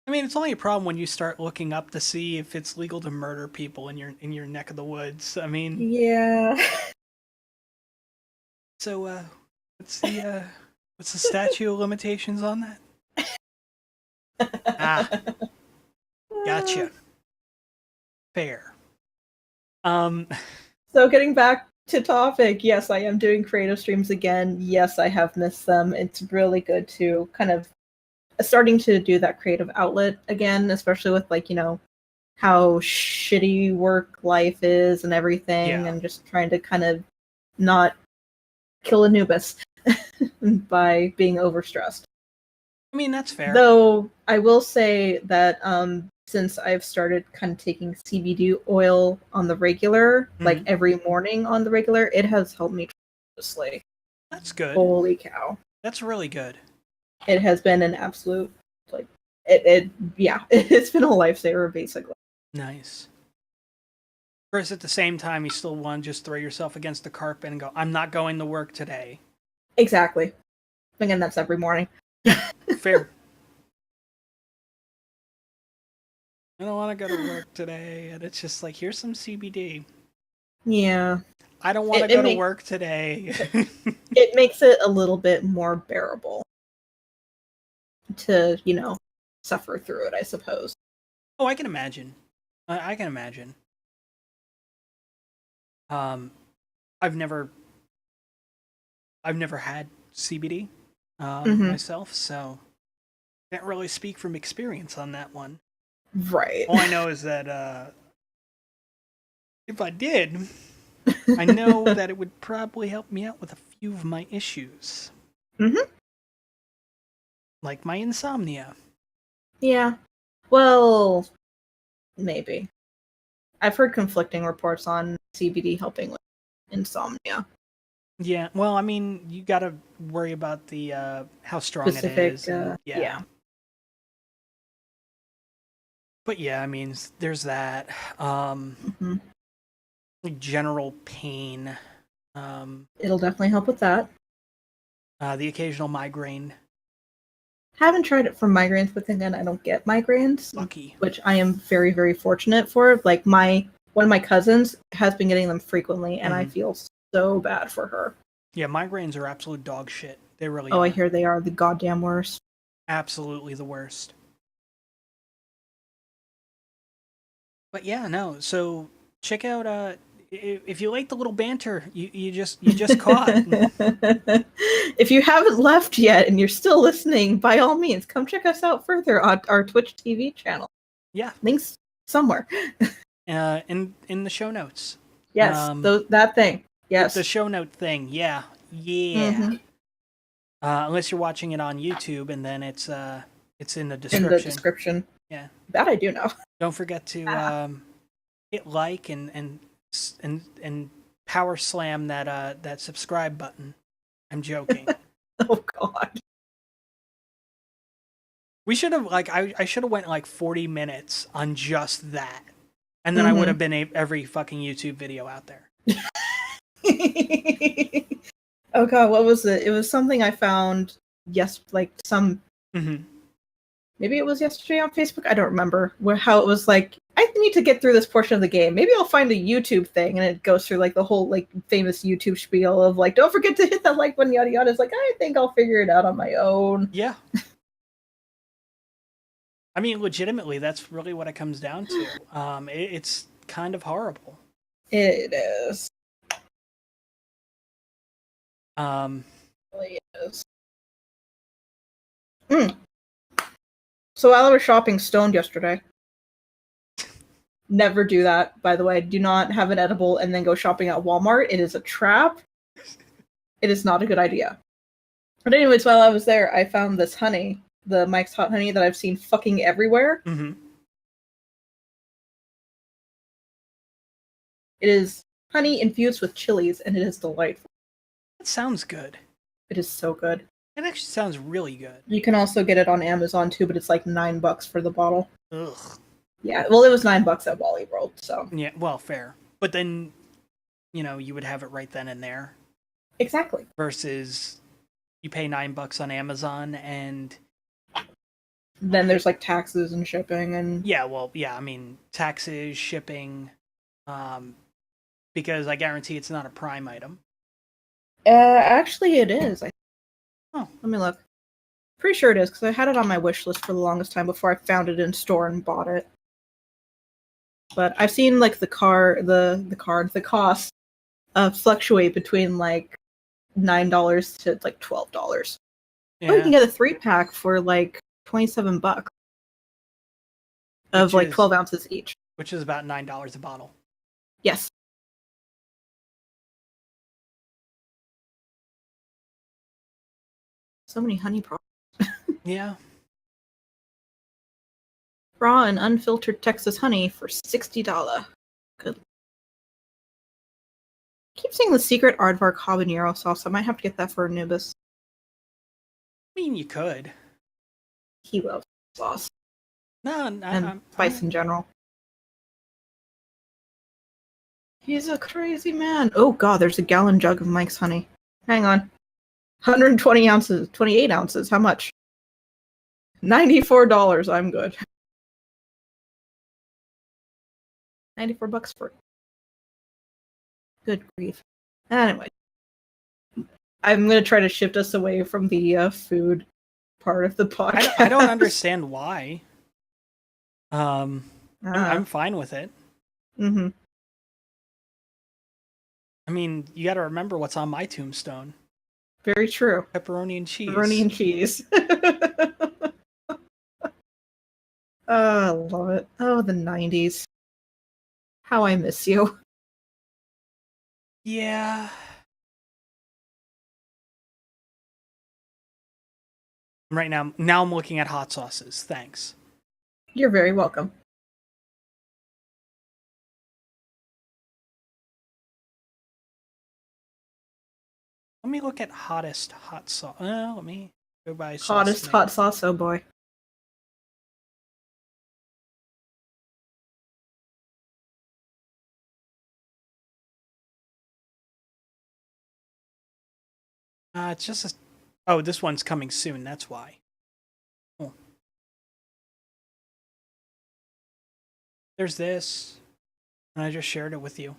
Speaker 1: mean, it's only a problem when you start looking up to see if it's legal to murder people in your neck of the woods. I mean,
Speaker 2: yeah.
Speaker 1: So, what's the statute of limitations on that? Gotcha. Fair.
Speaker 2: So getting back to topic, yes, I am doing creative streams again. Yes, I have missed them. It's really good to kind of starting to do that creative outlet again, especially with like, how shitty work life is and everything, and just trying to kind of not kill Anubis by being overstressed.
Speaker 1: I mean, that's fair.
Speaker 2: Though I will say that since I've started kind of taking CBD oil on the regular, like every morning on the regular, it has helped me tremendously.
Speaker 1: That's good.
Speaker 2: Holy cow.
Speaker 1: That's really good.
Speaker 2: It has been an absolute, like, it's been a lifesaver, basically. Nice.
Speaker 1: Whereas at the same time, you still want to just throw yourself against the carpet and go, I'm not going to work today.
Speaker 2: Exactly. Again, that's every morning.
Speaker 1: Fair. I don't want to go to work today, and it's just like, here's some CBD.
Speaker 2: Yeah.
Speaker 1: I don't want to go to work today.
Speaker 2: It makes it a little bit more bearable to, suffer through it, I suppose.
Speaker 1: Oh, I can imagine. I can imagine. I've never had CBD myself, so can't really speak from experience on that one.
Speaker 2: Right.
Speaker 1: All I know is that if I did, I know that it would probably help me out with a few of my issues.
Speaker 2: Mm-hmm.
Speaker 1: Like my insomnia.
Speaker 2: Yeah. Well, maybe. I've heard conflicting reports on CBD helping with insomnia.
Speaker 1: Yeah, well, I mean, you gotta worry about the how strong
Speaker 2: Specific,
Speaker 1: it is.
Speaker 2: yeah.
Speaker 1: But yeah, I mean, there's that. General pain.
Speaker 2: It'll definitely help with that.
Speaker 1: The occasional migraine.
Speaker 2: Haven't tried it for migraines, but then again, I don't get migraines.
Speaker 1: Lucky.
Speaker 2: Which I am very, very fortunate for. Like, one of my cousins has been getting them frequently, and I feel so bad for her.
Speaker 1: Yeah, migraines are absolute dog shit. They really are.
Speaker 2: Oh, I hear they are the goddamn worst.
Speaker 1: Absolutely the worst. But yeah, no. So check out if you like the little banter you just caught.
Speaker 2: If you haven't left yet and you're still listening, by all means, come check us out further on our Twitch TV channel.
Speaker 1: Yeah, links
Speaker 2: somewhere.
Speaker 1: In the show notes.
Speaker 2: Yes, that thing. Yes,
Speaker 1: the show note thing. Yeah. Unless you're watching it on YouTube, and then it's in the description.
Speaker 2: In the description.
Speaker 1: Yeah,
Speaker 2: that I do know.
Speaker 1: Don't forget to hit like and power slam that subscribe button. I'm joking.
Speaker 2: Oh God.
Speaker 1: We should have I should have went like 40 minutes on just that, and then I would have been every fucking YouTube video out there.
Speaker 2: Oh God, what was it? It was something I found. Maybe it was yesterday on Facebook. I don't remember how it was like. I need to get through this portion of the game. Maybe I'll find a YouTube thing, and it goes through like the whole like famous YouTube spiel of like, don't forget to hit that like button, yada yada. It's like, I think I'll figure it out on my own.
Speaker 1: Yeah. I mean, legitimately, that's really what it comes down to. It's kind of horrible.
Speaker 2: It is.
Speaker 1: It
Speaker 2: really is. So while I was shopping stoned yesterday. Never do that, by the way. Do not have an edible and then go shopping at Walmart. It is a trap. It is not a good idea. But anyways, while I was there, I found this honey, the Mike's Hot Honey that I've seen fucking everywhere. It is honey infused with chilies, and it is delightful.
Speaker 1: That sounds good.
Speaker 2: It is so good.
Speaker 1: It actually sounds really good.
Speaker 2: You can also get it on Amazon too, but it's like $9 for the bottle.
Speaker 1: Ugh.
Speaker 2: Yeah, well, it was $9 at Wally World, so.
Speaker 1: Yeah, well, fair. But then, you would have it right then and there.
Speaker 2: Exactly.
Speaker 1: Versus you pay $9 on Amazon and
Speaker 2: then there's like taxes and shipping and
Speaker 1: taxes, shipping, because I guarantee it's not a Prime item.
Speaker 2: Actually it is.
Speaker 1: Oh.
Speaker 2: Let me look. Pretty sure it is, because I had it on my wish list for the longest time before I found it in store and bought it. But I've seen like the cost fluctuate between like $9 to like $12.
Speaker 1: Yeah.
Speaker 2: Oh, you can get a 3-pack for like $27 of like 12 ounces each,
Speaker 1: which is about $9 a bottle.
Speaker 2: Yes. So many honey products.
Speaker 1: Yeah.
Speaker 2: Raw and unfiltered Texas honey for $60. Good. I keep seeing the secret aardvark habanero sauce. I might have to get that for Anubis.
Speaker 1: I mean, you could.
Speaker 2: He loves sauce.
Speaker 1: No,
Speaker 2: and spice in general. He's a crazy man. Oh god, there's a gallon jug of Mike's honey. Hang on. 120 ounces. 28 ounces. How much? $94. I'm good. $94 for it. Good grief. Anyway. I'm going to try to shift us away from the food part of the podcast.
Speaker 1: I don't understand why. I'm fine with it.
Speaker 2: Mm-hmm.
Speaker 1: I mean, you got to remember what's on my tombstone.
Speaker 2: Very true.
Speaker 1: Pepperoni and cheese.
Speaker 2: Pepperoni and cheese. Oh, I love it. Oh, the 90s. How I miss you.
Speaker 1: Yeah. Right now I'm looking at hot sauces. Thanks.
Speaker 2: You're very welcome.
Speaker 1: Let me look at hottest hot sauce. Let me go by
Speaker 2: Hottest hot sauce, oh boy.
Speaker 1: It's just oh, this one's coming soon. That's why. Oh. There's this, and I just shared it with you.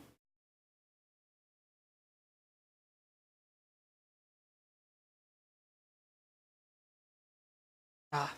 Speaker 1: Ah.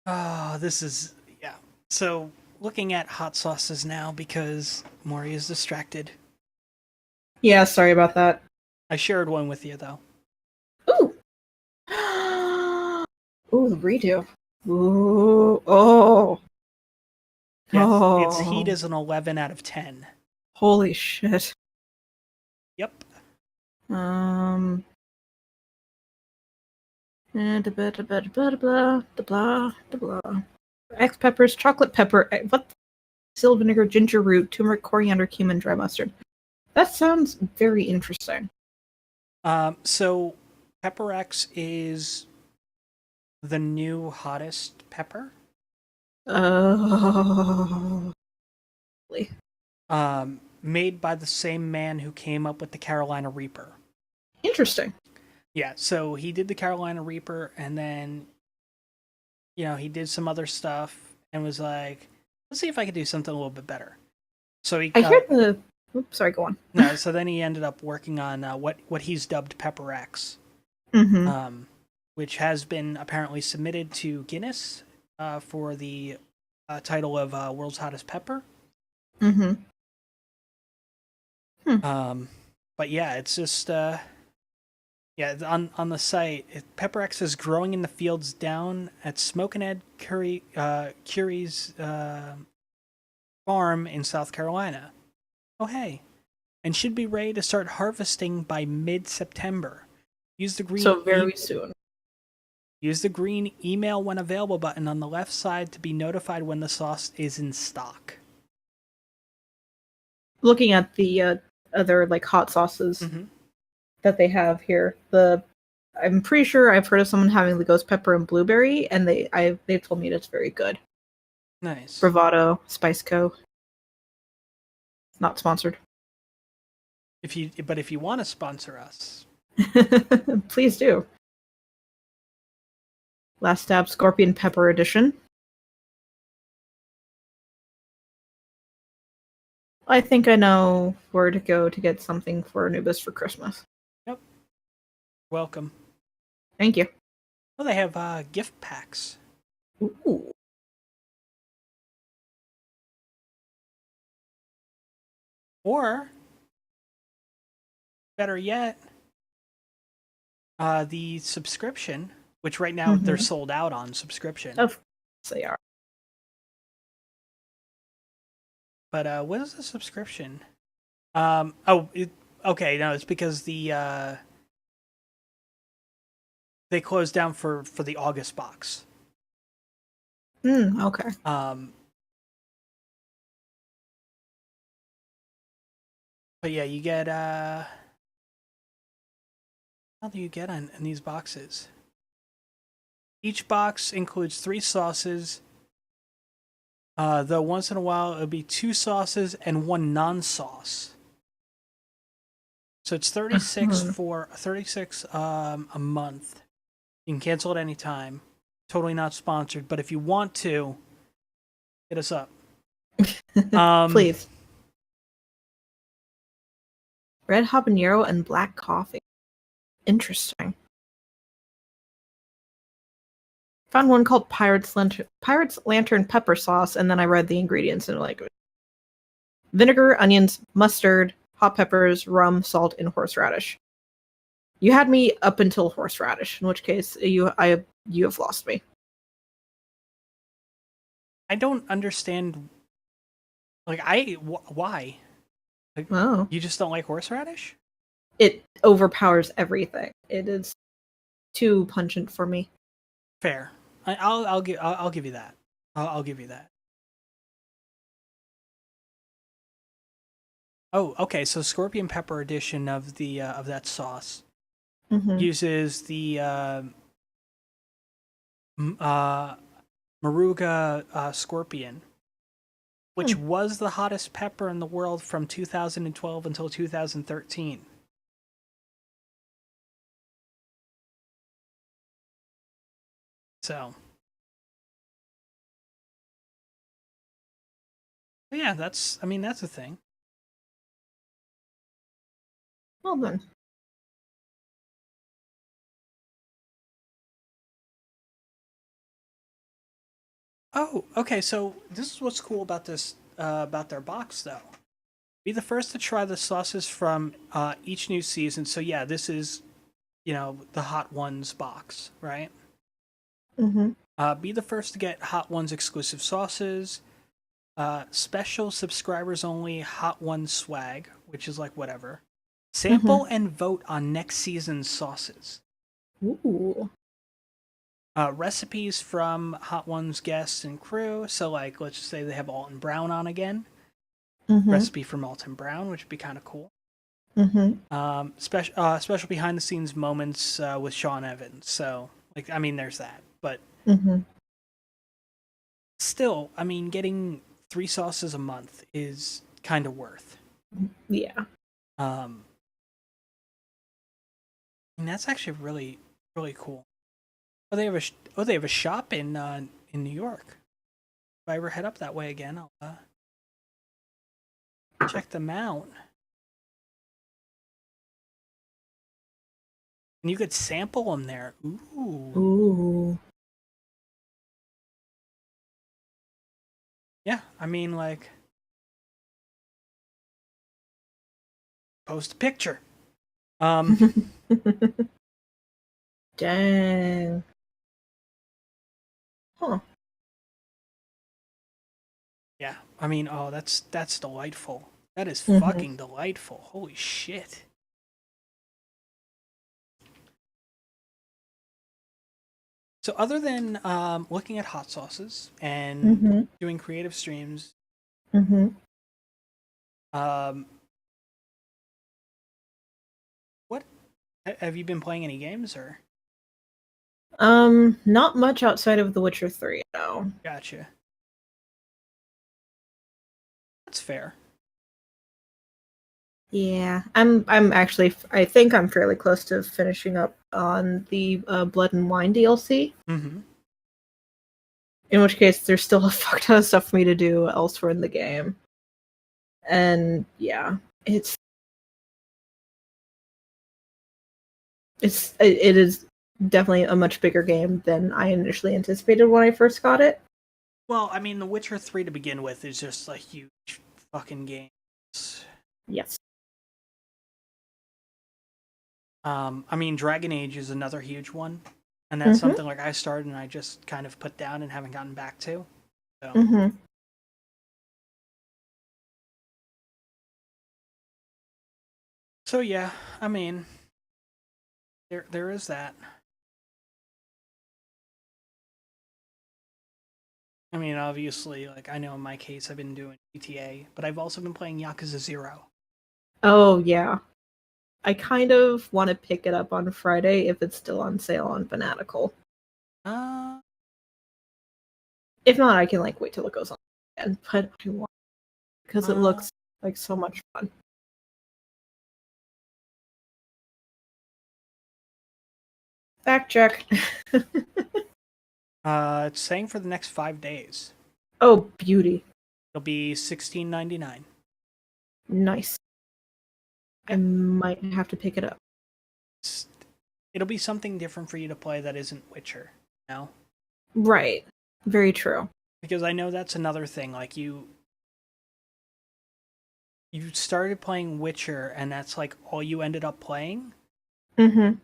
Speaker 1: Oh, this is, yeah. So, looking at hot sauces now because Mori is distracted.
Speaker 2: Yeah, sorry about that.
Speaker 1: I shared one with you, though.
Speaker 2: Ooh! Ooh, the redo. Ooh, oh!
Speaker 1: Yes,
Speaker 2: oh.
Speaker 1: Its heat is an 11 out of 10.
Speaker 2: Holy shit.
Speaker 1: Yep.
Speaker 2: X peppers, chocolate pepper, what? Dill vinegar, ginger root, turmeric, coriander, cumin, dry mustard. That sounds very interesting.
Speaker 1: So Pepper X is the new hottest pepper. Made by the same man who came up with the Carolina Reaper.
Speaker 2: Interesting.
Speaker 1: Yeah, so he did the Carolina Reaper, and then, he did some other stuff, and was like, let's see if I could do something a little bit better. So he.
Speaker 2: I hear the. Oops, sorry, go on.
Speaker 1: No, so then he ended up working on what he's dubbed Pepper X, which has been apparently submitted to Guinness for the title of World's Hottest Pepper. But yeah, it's just on the site, Pepper X is growing in the fields down at Smoke and Ed Curry's farm in South Carolina. Oh, hey. And should be ready to start harvesting by mid-September. Use the green
Speaker 2: So very soon.
Speaker 1: Use the green email when available button on the left side to be notified when the sauce is in stock.
Speaker 2: Looking at the other like hot sauces that they have here, I'm pretty sure I've heard of someone having the ghost pepper and blueberry, and they've told me it's very good.
Speaker 1: Nice.
Speaker 2: Bravado, Spice Co. Not sponsored.
Speaker 1: If you want to sponsor us,
Speaker 2: please do. Last Stab Scorpion Pepper Edition. I think I know where to go to get something for Anubis for Christmas.
Speaker 1: Yep. Welcome.
Speaker 2: Thank you.
Speaker 1: Well, they have gift packs.
Speaker 2: Ooh.
Speaker 1: Or, better yet, the subscription, which right now they're sold out on subscription.
Speaker 2: Of course they are.
Speaker 1: But what is the subscription? Okay, no, it's because they closed down for the August box.
Speaker 2: Okay.
Speaker 1: But yeah, you get how do you get in these boxes? Each box includes 3 sauces. Though once in a while it'll be 2 sauces and 1 non-sauce. So it's 36 a month. You can cancel at any time. Totally not sponsored, but if you want to, hit us up.
Speaker 2: Please. Red habanero and black coffee. Interesting. Found one called Pirate's Lantern Pepper Sauce, and then I read the ingredients and like vinegar, onions, mustard, hot peppers, rum, salt, and horseradish. You had me up until horseradish, in which case you have lost me.
Speaker 1: I don't understand. Like why? Like, you just don't like horseradish?
Speaker 2: It overpowers everything. It is too pungent for me.
Speaker 1: Fair. I'll give you that. I'll give you that. Oh, okay. So Scorpion Pepper edition of the of that sauce uses the Maruga Scorpion, which was the hottest pepper in the world from 2012 until 2013. So, yeah, that's a thing.
Speaker 2: Well then.
Speaker 1: Oh, okay. So this is what's cool about this about their box, though. Be the first to try the sauces from each new season. So yeah, this is, the Hot Ones box, right? Be the first to get Hot Ones exclusive sauces, special subscribers only Hot Ones swag, which is like whatever. Sample and vote on next season's sauces.
Speaker 2: Ooh.
Speaker 1: Recipes from Hot Ones guests and crew. So like, let's just say they have Alton Brown on again. Recipe from Alton Brown, which would be kind of cool. Special behind the scenes moments with Sean Evans. So like, there's that. But still, getting 3 sauces a month is kind of worth.
Speaker 2: Yeah.
Speaker 1: And that's actually really, really cool. Oh, they have a shop in New York. If I ever head up that way again, I'll check them out. And you could sample them there.
Speaker 2: Ooh.
Speaker 1: Yeah, post a picture.
Speaker 2: Dang. Huh.
Speaker 1: Yeah, I mean, oh, that's delightful. That is
Speaker 2: Mhm.
Speaker 1: fucking delightful. Holy shit. So other than looking at hot sauces and
Speaker 2: Mhm.
Speaker 1: doing creative streams,
Speaker 2: Mhm.
Speaker 1: um, what have you been playing any games or?
Speaker 2: Not much outside of The Witcher 3, no.
Speaker 1: Gotcha. That's fair.
Speaker 2: Yeah, I'm actually I think I'm fairly close to finishing up on the Blood and Wine DLC.
Speaker 1: Mm-hmm.
Speaker 2: In which case, there's still a fuck ton of stuff for me to do elsewhere in the game. And yeah, it is definitely a much bigger game than I initially anticipated when I first got it.
Speaker 1: Well, I mean, The Witcher 3 to begin with is just a huge fucking game.
Speaker 2: Yes.
Speaker 1: I mean, Dragon Age is another huge one, and that's something like I started and I just kind of put down and haven't gotten back to. So.
Speaker 2: Mm-hmm.
Speaker 1: So yeah, I mean, there is that. I mean, obviously, like I know in my case, I've been doing GTA, but I've also been playing Yakuza 0.
Speaker 2: Oh yeah, I kind of want to pick it up on Friday if it's still on sale on Fanatical.
Speaker 1: Uh,
Speaker 2: If not, I can like wait till it goes on again. But I want because it looks like so much fun. Fact check.
Speaker 1: it's saying for the next 5 days.
Speaker 2: Oh, beauty.
Speaker 1: It'll be $16.99.
Speaker 2: Nice. I might have to pick it up.
Speaker 1: It'll be something different for you to play that isn't Witcher, you know?
Speaker 2: Right. Very true.
Speaker 1: Because I know that's another thing. Like you started playing Witcher, and that's like all you ended up playing.
Speaker 2: Mm-hmm.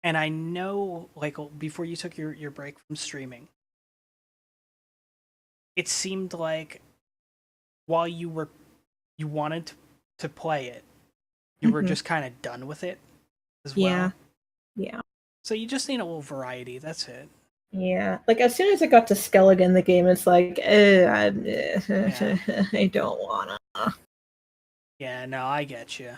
Speaker 1: And I know, like, before you took your break from streaming, it seemed like while you wanted to play it, you were just kind of done with it as well.
Speaker 2: Yeah.
Speaker 1: So you just need a little variety. That's it.
Speaker 2: Yeah. Like as soon as I got to Skelligan, the game is like, I don't wanna.
Speaker 1: Yeah, no, I get you.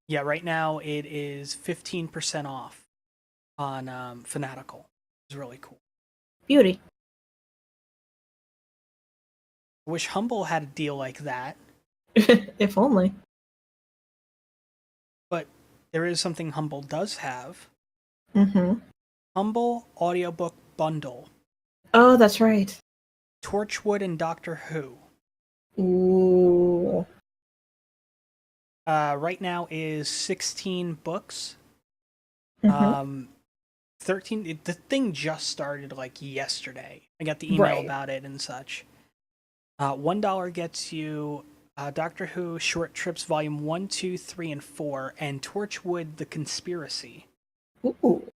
Speaker 1: Yeah, right now it is 15% off on Fanatical. It's really cool.
Speaker 2: Beauty.
Speaker 1: I wish Humble had a deal like that.
Speaker 2: If only.
Speaker 1: But there is something Humble does have.
Speaker 2: Mm-hmm.
Speaker 1: Humble Audiobook Bundle.
Speaker 2: Oh, that's right.
Speaker 1: Torchwood and Doctor Who.
Speaker 2: Ooh.
Speaker 1: Right now is 16 books.
Speaker 2: Mm-hmm.
Speaker 1: 13. The thing just started like yesterday. I got the email about it and such. $1 gets you Doctor Who Short Trips Volume 1, 2, 3, and 4, and Torchwood The Conspiracy.
Speaker 2: Ooh.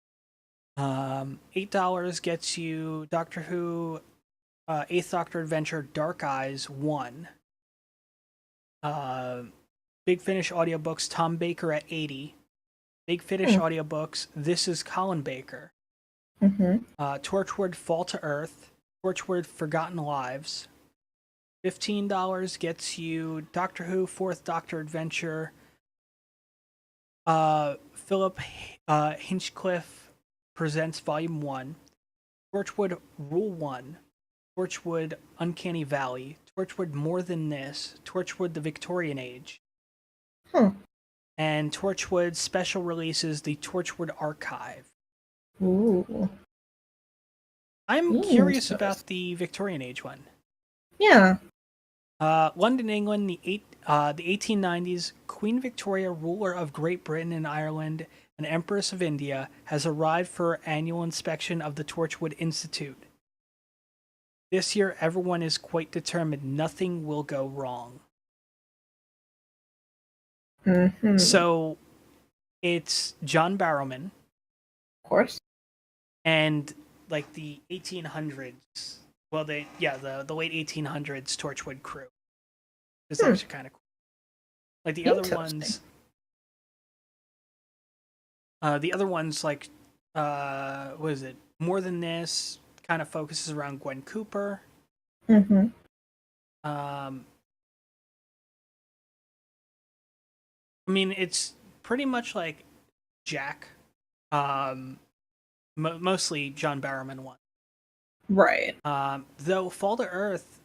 Speaker 1: $8 gets you Doctor Who Eighth Doctor Adventure Dark Eyes 1. Big Finish audiobooks Tom Baker at 80. Big Finish audiobooks This is Colin Baker.
Speaker 2: Mm-hmm.
Speaker 1: Torchwood Fall to Earth. Torchwood Forgotten Lives. $15 gets you Doctor Who Fourth Doctor Adventure. Philip Hinchcliffe Presents Volume 1. Torchwood Rule 1. Torchwood Uncanny Valley. Torchwood More Than This. Torchwood The Victorian Age. And Torchwood special releases the Torchwood Archive.
Speaker 2: Ooh.
Speaker 1: I'm curious about the Victorian Age one.
Speaker 2: Yeah.
Speaker 1: London, England, the 1890s. Queen Victoria, ruler of Great Britain and Ireland and Empress of India, has arrived for her annual inspection of the Torchwood Institute. This year, everyone is quite determined nothing will go wrong.
Speaker 2: Mm-hmm.
Speaker 1: So, it's John Barrowman.
Speaker 2: Of course.
Speaker 1: And like the 1800s. Well, the late 1800s Torchwood crew. It's actually kind of cool. Like the other ones, like what is it? More Than This kind of focuses around Gwen Cooper.
Speaker 2: Mm-hmm.
Speaker 1: I mean, it's pretty much like Jack. Mostly John Barrowman one.
Speaker 2: Right.
Speaker 1: Though Fall to Earth,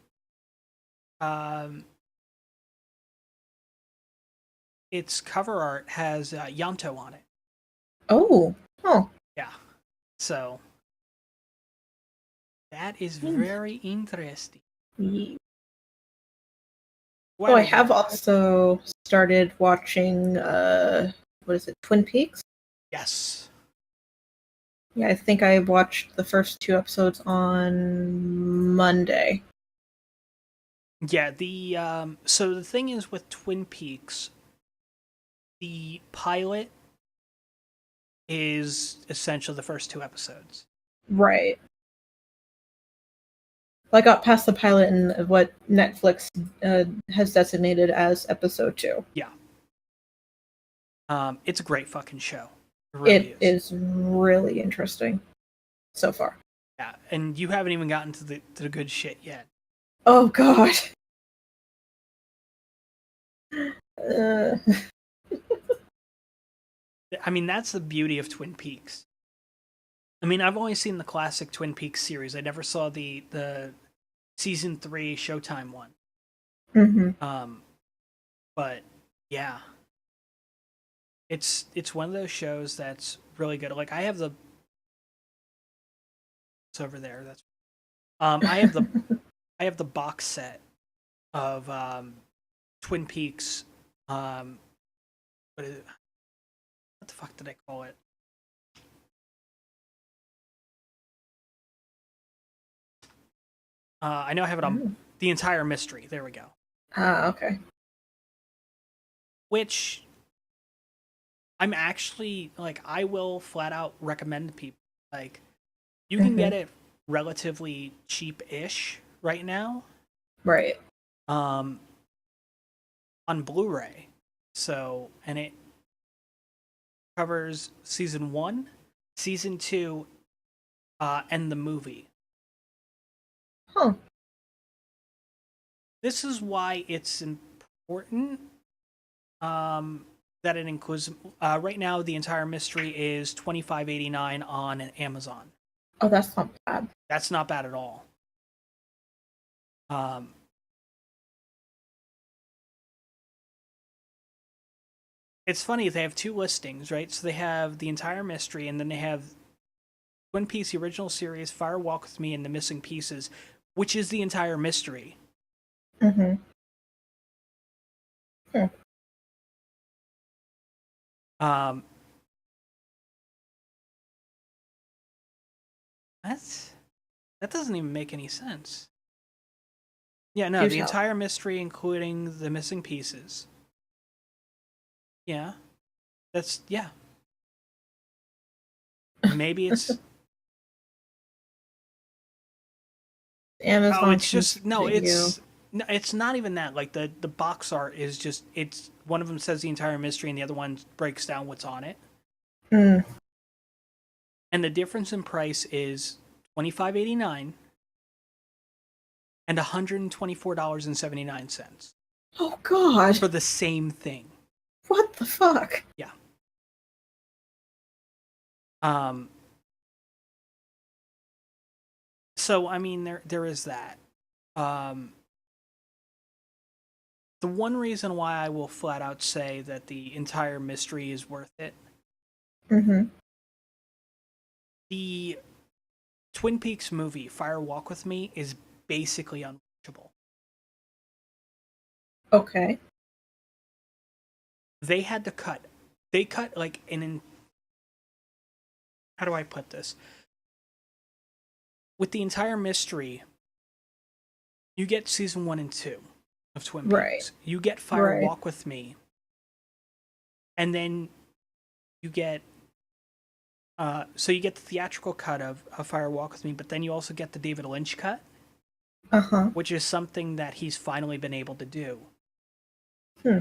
Speaker 1: its cover art has Yanto on it.
Speaker 2: Oh. Oh.
Speaker 1: Yeah. So that is very interesting.
Speaker 2: Oh, I have also started watching what is it, Twin Peaks?
Speaker 1: Yes.
Speaker 2: Yeah, I think I watched the first 2 episodes on Monday.
Speaker 1: Yeah, so the thing is with Twin Peaks, the pilot is essentially the first 2 episodes.
Speaker 2: Right. Well, I got past the pilot and what Netflix has designated as episode 2.
Speaker 1: Yeah. It's a great fucking show. It
Speaker 2: really is really interesting so far.
Speaker 1: Yeah, and you haven't even gotten to the good shit yet.
Speaker 2: Oh god.
Speaker 1: I mean, that's the beauty of Twin Peaks. I mean, I've only seen the classic Twin Peaks series. I never saw the season 3 Showtime one.
Speaker 2: Mm-hmm.
Speaker 1: But yeah, it's one of those shows that's really good. Like I have it's over there. That's I have the box set of Twin Peaks. What is it? What the fuck did I call it? I know I have it on The Entire Mystery. There we go.
Speaker 2: Okay.
Speaker 1: Which I'm actually like, I will flat out recommend to people. Like, you can get it relatively cheap-ish right now.
Speaker 2: Right.
Speaker 1: On Blu-ray. So, and it covers season 1, season 2, and the movie.
Speaker 2: Huh.
Speaker 1: This is why it's important that it includes. Right now, The Entire Mystery is $25.89 on Amazon.
Speaker 2: Oh, that's not bad.
Speaker 1: That's not bad at all. It's funny, they have 2 listings, right? So they have The Entire Mystery, and then they have Twin Peaks, the original series, Fire Walk With Me, and The Missing Pieces, which is The Entire Mystery.
Speaker 2: Mm-hmm. Yeah. That doesn't even make any sense. Yeah, no, The Entire Mystery, including The Missing Pieces. Yeah. Yeah. Maybe it's... Amazon.
Speaker 1: Oh, it's just... No, it's not even that. Like, the box art is just... It's... One of them says The Entire Mystery, and the other one breaks down what's on it.
Speaker 2: Mm.
Speaker 1: And the difference in price is $25.89 and $124.79.
Speaker 2: Oh, God.
Speaker 1: For the same thing.
Speaker 2: What the fuck?
Speaker 1: Yeah. So, I mean, there is that. The one reason why I will flat out say that The Entire Mystery is worth it.
Speaker 2: Mm-hmm.
Speaker 1: The Twin Peaks movie, Fire Walk With Me, is basically unwatchable.
Speaker 2: Okay.
Speaker 1: They had to cut. They cut, like, how do I put this? With The Entire Mystery, you get season 1 and 2 of Twin Peaks.
Speaker 2: Right.
Speaker 1: You get Fire Walk With Me. And then you get So you get the theatrical cut of Fire Walk with Me, but then you also get the David Lynch cut, which is something that he's finally been able to do.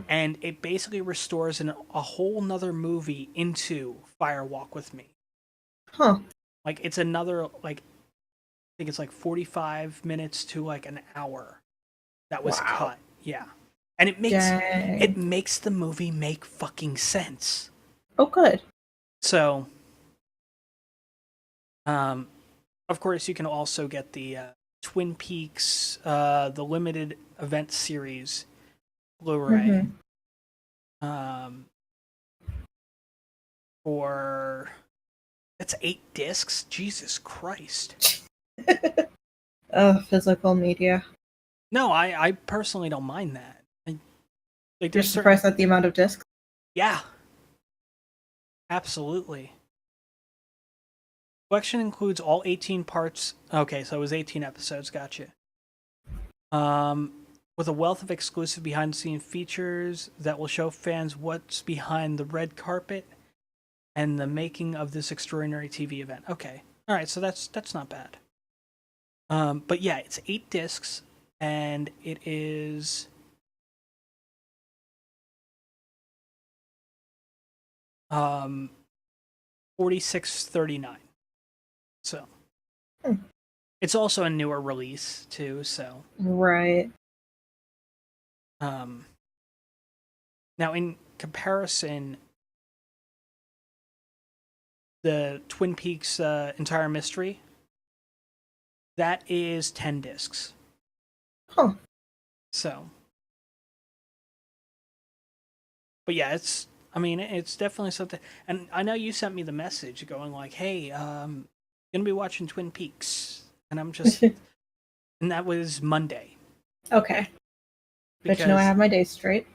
Speaker 1: And it basically restores a whole nother movie into Fire Walk with Me. Like, it's another, like, I think it's like 45 minutes to like an hour that was cut. Yeah. And it makes the movie make fucking sense.
Speaker 2: Oh, good.
Speaker 1: So, of course, you can also get the Twin Peaks, the limited event series Blu-ray. For that's 8 discs. Jesus Christ.
Speaker 2: Physical media.
Speaker 1: No, I personally don't mind that.
Speaker 2: You're surprised at the amount of discs?
Speaker 1: Yeah. Absolutely. Collection includes all 18 parts. Okay, so it was 18 episodes. Gotcha. With a wealth of exclusive behind-the-scenes features that will show fans what's behind the red carpet and the making of this extraordinary TV event. Okay, all right, so that's not bad. But yeah, it's 8 discs, and it is $46.39. So it's also a newer release too. So
Speaker 2: right.
Speaker 1: Now in comparison, the Twin Peaks entire mystery, that is 10 discs. So, but yeah, it's definitely something. And I know you sent me the message going like, "Hey, gonna be watching Twin Peaks," and I'm just, and that was Monday.
Speaker 2: Okay. But you know, I have my days straight.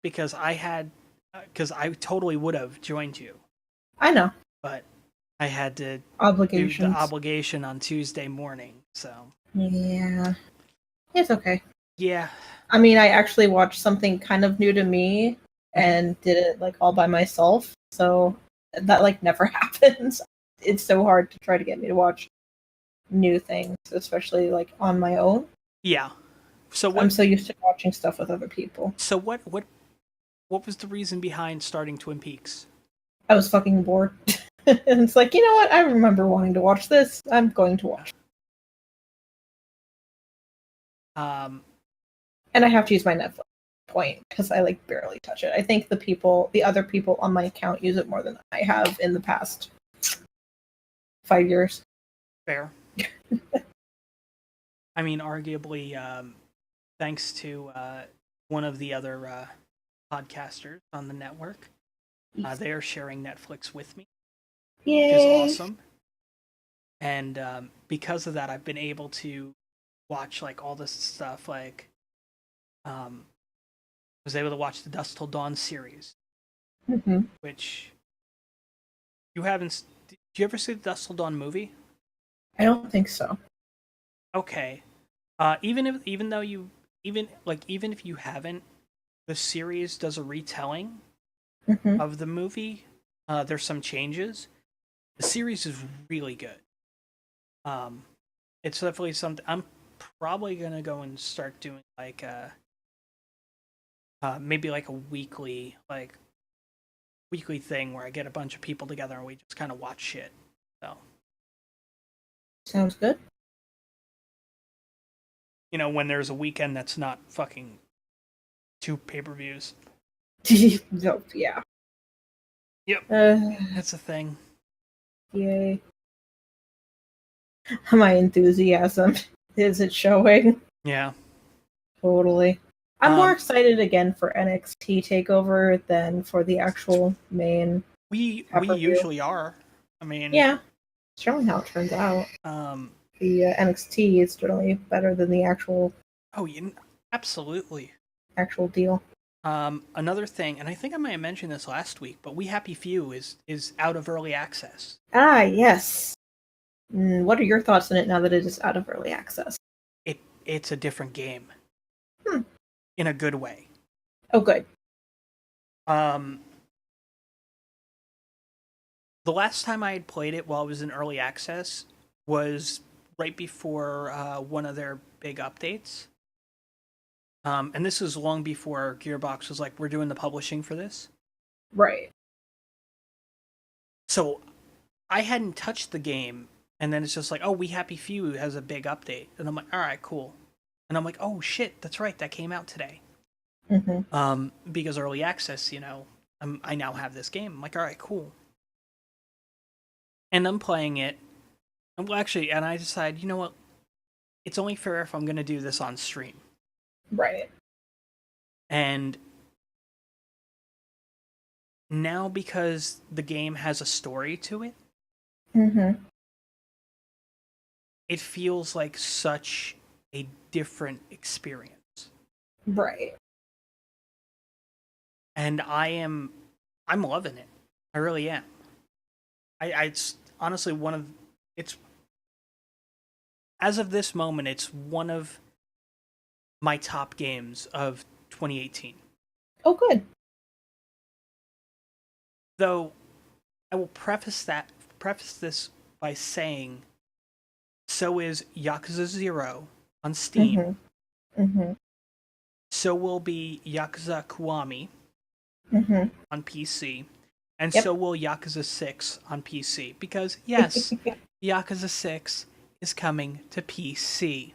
Speaker 1: Because I totally would have joined you.
Speaker 2: I know.
Speaker 1: But I had to do the obligation on Tuesday morning, so.
Speaker 2: Yeah. It's okay.
Speaker 1: Yeah.
Speaker 2: I mean, I actually watched something kind of new to me and did it like all by myself, so that like never happens. It's so hard to try to get me to watch new things, especially like on my own.
Speaker 1: Yeah. So
Speaker 2: I'm so used to watching stuff with other people.
Speaker 1: So what was the reason behind starting Twin Peaks?
Speaker 2: I was fucking bored. And it's like, you know what? I remember wanting to watch this. I'm going to watch. And I have to use my Netflix point because I like barely touch it. I think the other people on my account use it more than I have in the past 5 years.
Speaker 1: Fair. I mean, arguably, thanks to one of the other podcasters on the network, they are sharing Netflix with me.
Speaker 2: Yay.
Speaker 1: Which is awesome. And because of that, I've been able to watch like all this stuff. Like, was able to watch the Dusk Till Dawn series, which you haven't. Did you ever see the Dusk Till Dawn movie?
Speaker 2: I don't think so.
Speaker 1: Okay, even if you haven't, the series does a retelling of the movie. There's some changes. The series is really good. It's definitely something I'm probably gonna go and start doing, like maybe like a weekly thing where I get a bunch of people together and we just kind of watch shit. So
Speaker 2: sounds good.
Speaker 1: You know, when there's a weekend that's not fucking 2 pay-per-views.
Speaker 2: Yeah.
Speaker 1: Yep. That's a thing.
Speaker 2: Yay. My enthusiasm, is it showing?
Speaker 1: Yeah.
Speaker 2: Totally. I'm more excited again for NXT Takeover than for the actual main.
Speaker 1: We usually are. I mean,
Speaker 2: yeah, it's showing how it turns out. The NXT is certainly better than the actual.
Speaker 1: Oh, absolutely.
Speaker 2: Actual deal.
Speaker 1: Another thing, and I think I might have mentioned this last week, but We Happy Few is out of early access.
Speaker 2: Ah, yes. What are your thoughts on it now that it is out of early access?
Speaker 1: It's a different game. In a good way.
Speaker 2: Oh, good.
Speaker 1: the last time I had played it while it was in early access was right before one of their big updates. And this was long before Gearbox was like, we're doing the publishing for this.
Speaker 2: Right.
Speaker 1: So I hadn't touched the game, and then it's just like, oh, We Happy Few has a big update. And I'm like, all right, cool. And I'm like, oh, shit, that's right, that came out today. Because early access, I now have this game. I'm like, all right, cool. And I'm playing it. And I decide, you know what? It's only fair if I'm going to do this on stream.
Speaker 2: Right.
Speaker 1: And now, because the game has a story to it, it feels like such a different experience.
Speaker 2: Right.
Speaker 1: And I'm loving it. I really am. It's honestly as of this moment, it's one of my top games of 2018.
Speaker 2: Oh, good.
Speaker 1: Though, I will preface this by saying, so is Yakuza 0 on Steam. So will be Yakuza Kiwami on PC. And so will Yakuza 6 on PC. Because, yes, Yakuza 6 is coming to PC.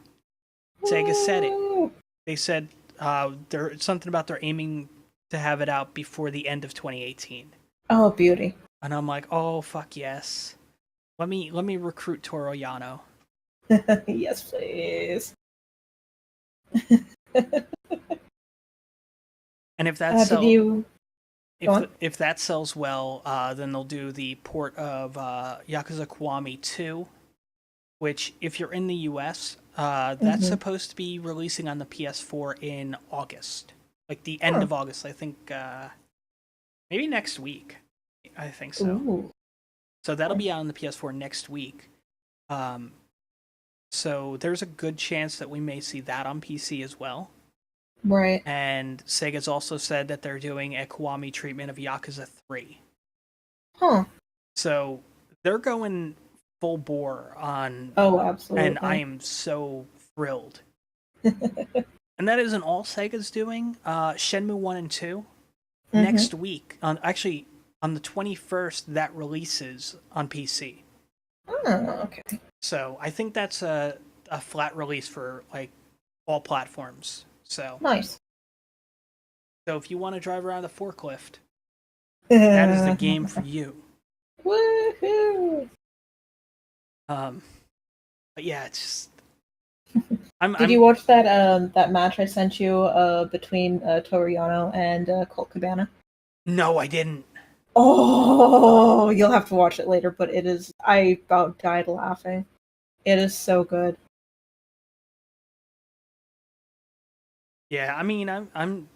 Speaker 1: Sega said it. They said something about they're aiming to have it out before the end of 2018.
Speaker 2: Oh, beauty.
Speaker 1: And I'm like, oh, fuck yes. Let me recruit Toru Yano.
Speaker 2: Yes, please.
Speaker 1: And if that if that sells well, then they'll do the port of Yakuza Kiwami 2, which, if you're in the US, that's supposed to be releasing on the PS4 in August. Like the end of August, I think. Maybe next week. I think so.
Speaker 2: Ooh.
Speaker 1: So that'll be out on the PS4 next week. So there's a good chance that we may see that on PC as well.
Speaker 2: Right.
Speaker 1: And Sega's also said that they're doing a Kiwami treatment of Yakuza 3.
Speaker 2: Huh.
Speaker 1: So they're going full bore on...
Speaker 2: Oh, absolutely.
Speaker 1: And I am so thrilled. And that isn't all Sega's doing. Shenmue 1 and 2, next week, on the 21st, that releases on PC.
Speaker 2: Oh, okay.
Speaker 1: So I think that's a flat release for like all platforms. So
Speaker 2: nice.
Speaker 1: So if you want to drive around the forklift, that is the game for you.
Speaker 2: Woohoo!
Speaker 1: But yeah, it's just.
Speaker 2: Did you watch that match I sent you between Toru Yano and Colt Cabana?
Speaker 1: No, I didn't.
Speaker 2: Oh, you'll have to watch it later, but it is. I about died laughing. It is so good.
Speaker 1: Yeah, I mean, I'm.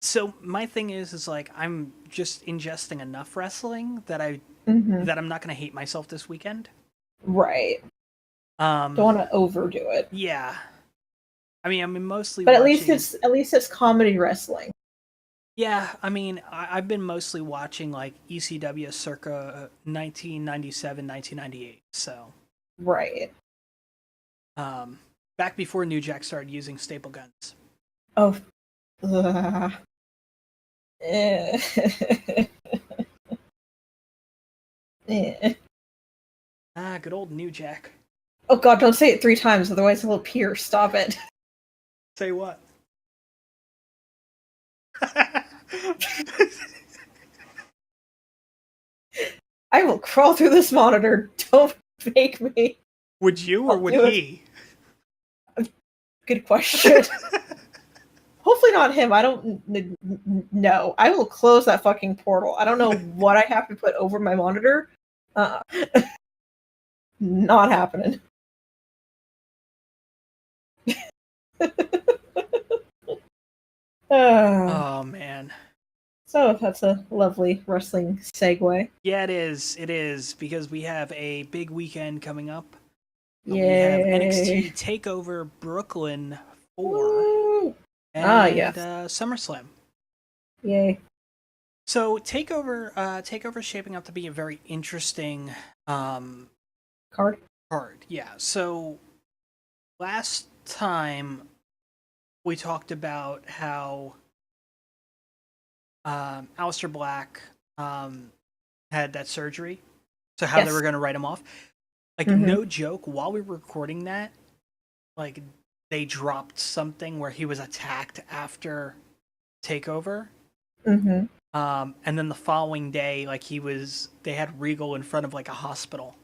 Speaker 1: So my thing is like I'm just ingesting enough wrestling that that I'm not going to hate myself this weekend.
Speaker 2: Right. Don't want to overdo it.
Speaker 1: Yeah. I mean, mostly.
Speaker 2: But
Speaker 1: watching...
Speaker 2: at least it's comedy wrestling.
Speaker 1: Yeah, I mean, I've been mostly watching like ECW circa 1997, 1998. So.
Speaker 2: Right.
Speaker 1: Back before New Jack started using staple guns.
Speaker 2: Oh.
Speaker 1: Good old New Jack.
Speaker 2: Oh god, don't say it 3 times, otherwise it'll appear. Stop it.
Speaker 1: Say what?
Speaker 2: I will crawl through this monitor. Don't make me.
Speaker 1: Would you or would he?
Speaker 2: Good question. Hopefully not him. I don't know. I will close that fucking portal. I don't know what I have to put over my monitor. Not happening.
Speaker 1: Oh man.
Speaker 2: So that's a lovely wrestling segue.
Speaker 1: Yeah, it is. It is, because we have a big weekend coming up.
Speaker 2: Yay.
Speaker 1: We have NXT Takeover Brooklyn 4.
Speaker 2: Woo!
Speaker 1: And
Speaker 2: yes.
Speaker 1: SummerSlam.
Speaker 2: Yay.
Speaker 1: So Takeover's shaping up to be a very interesting
Speaker 2: Card.
Speaker 1: Yeah. So last time we talked about how Aleister Black had that surgery, so how they were going to write him off. Like, no joke, while we were recording that, like, they dropped something where he was attacked after Takeover. And then the following day, like, they had Regal in front of, like, a hospital.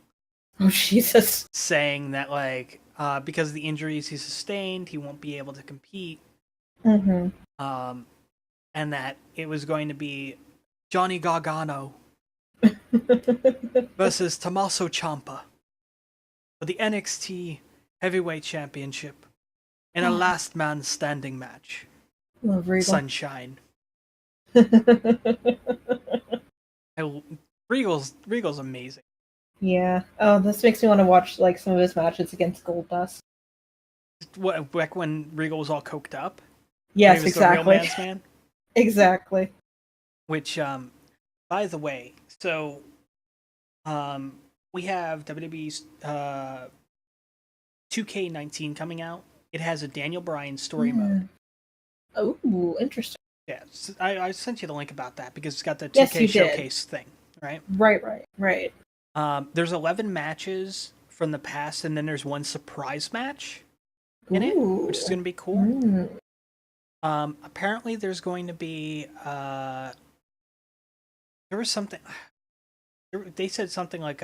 Speaker 2: Oh, Jesus.
Speaker 1: Saying that, like, because of the injuries he sustained, he won't be able to compete. And that it was going to be Johnny Gargano versus Tommaso Ciampa for the NXT Heavyweight Championship in a last man standing match.
Speaker 2: Love Regal.
Speaker 1: Sunshine. Regal's amazing.
Speaker 2: Yeah. Oh, this makes me want to watch like some of his matches against Goldust.
Speaker 1: What, back when Regal was all coked up?
Speaker 2: Yes, exactly.
Speaker 1: The real man's man?
Speaker 2: Exactly.
Speaker 1: Which, by the way, so we have WWE's 2K19 coming out. It has a Daniel Bryan story mode.
Speaker 2: Oh, interesting.
Speaker 1: Yeah, so I sent you the link about that because it's got the 2K showcase thing, right?
Speaker 2: Right.
Speaker 1: There's 11 matches from the past, and then there's one surprise match in it, which is going to be cool. Apparently, there's going to be there was something. They said something like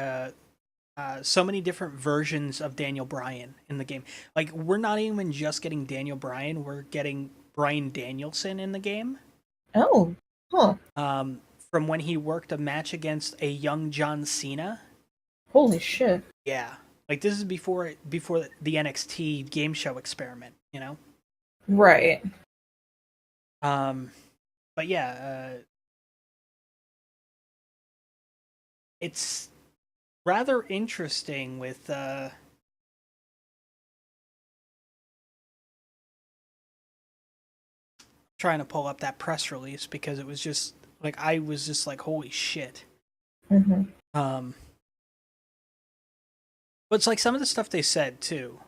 Speaker 1: so many different versions of Daniel Bryan in the game. Like, we're not even just getting Daniel Bryan; we're getting Bryan Danielson in the game.
Speaker 2: Oh, huh.
Speaker 1: From when he worked a match against a young John Cena.
Speaker 2: Holy shit!
Speaker 1: Yeah, like this is before the NXT game show experiment, you know.
Speaker 2: Right.
Speaker 1: But yeah, it's rather interesting with trying to pull up that press release because it was just like I was just like, holy shit. But it's like some of the stuff they said too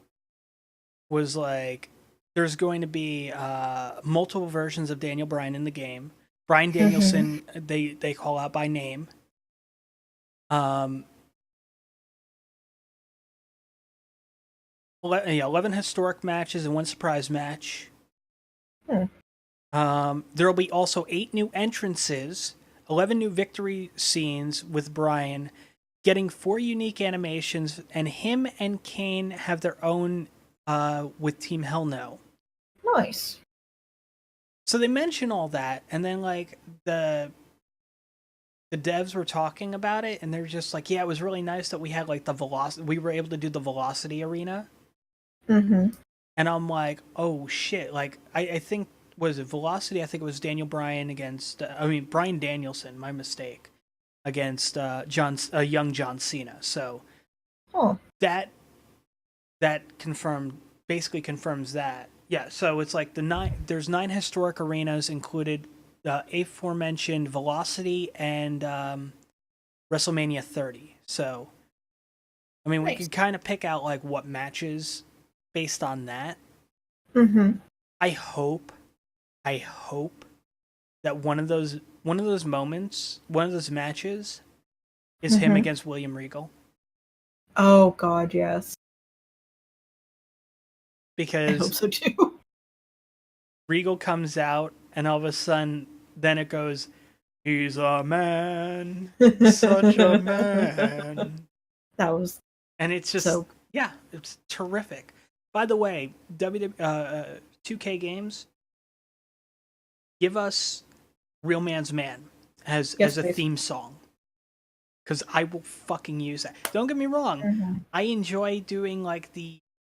Speaker 1: was like there's going to be multiple versions of Daniel Bryan in the game. Bryan Danielson, they call out by name. 11 historic matches and one surprise match. There will be also 8 new entrances, 11 new victory scenes with Bryan, getting 4 unique animations, and him and Kane have their own with Team Hell No.
Speaker 2: Nice.
Speaker 1: So they mention all that, and then like the devs were talking about it, and they're just like, yeah, it was really nice that we had like the velocity. We were able to do the velocity arena. And I'm like, oh shit! Like I think was it Velocity? I think it was Daniel Bryan against. Bryan Danielson. My mistake. Against young John Cena. So that basically confirms that. Yeah. So it's like there's 9 historic arenas included, aforementioned Velocity and WrestleMania 30. So I mean, we could kind of pick out like what matches based on that. I hope that one of those moments, one of those matches, is him against William Regal.
Speaker 2: Oh God, yes.
Speaker 1: Because
Speaker 2: I hope so too.
Speaker 1: Regal comes out, and all of a sudden, then it goes, "He's a man, such a man."
Speaker 2: That was,
Speaker 1: and it's just yeah, it's terrific. By the way, 2K Games, give us Real Man's Man as a theme song. Because I will fucking use that. Don't get me wrong. I enjoy doing like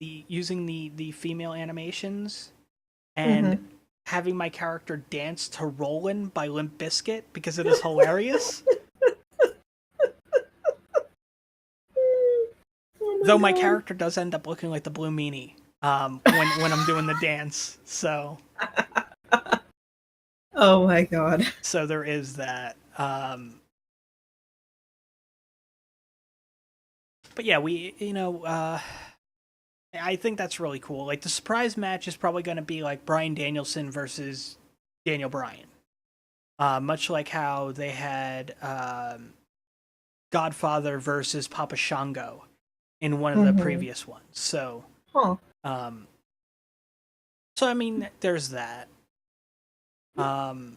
Speaker 1: using the female animations and having my character dance to Rollin' by Limp Bizkit because it is hilarious. Though my character does end up looking like the Blue Meanie when I'm doing the dance. So
Speaker 2: Oh my god.
Speaker 1: So there is that. But yeah, I think that's really cool. Like the surprise match is probably going to be like Bryan Danielson versus Daniel Bryan. Much like how they had Godfather versus Papa Shango in one of the previous ones. So, so I mean, there's that. I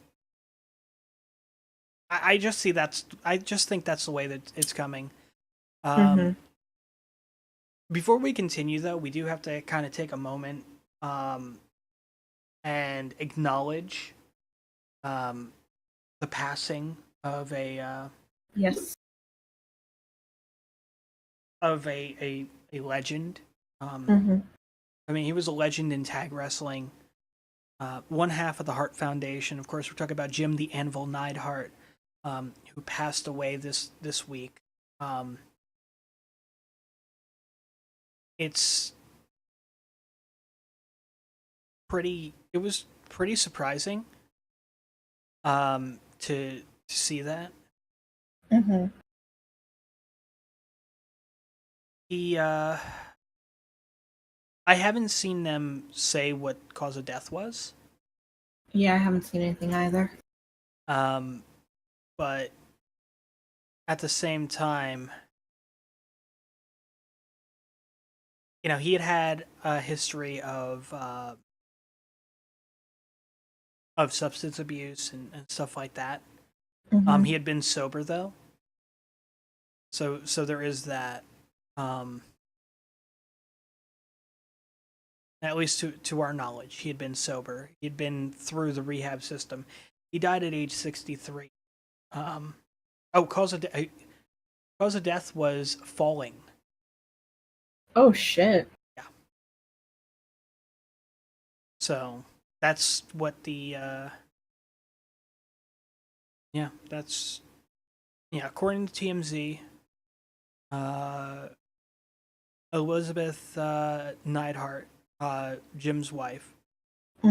Speaker 1: just see I just think that's the way that it's coming. Before we continue, though, we do have to kind of take a moment and acknowledge the passing of a
Speaker 2: yes.
Speaker 1: Of a legend. I mean, he was a legend in tag wrestling. One half of the Hart Foundation. Of course, we're talking about Jim the Anvil Neidhart, who passed away this week. It was pretty surprising to see that. I haven't seen them say what cause of death was.
Speaker 2: Yeah, I haven't seen anything either.
Speaker 1: But at the same time, he had a history of substance abuse and stuff like that. He had been sober though, so there is that. At least to our knowledge, he had been sober. He had been through the rehab system. He died at age 63. Cause of death was falling.
Speaker 2: Oh shit.
Speaker 1: Yeah. So that's what the according to TMZ, Elizabeth Neidhart, Jim's wife,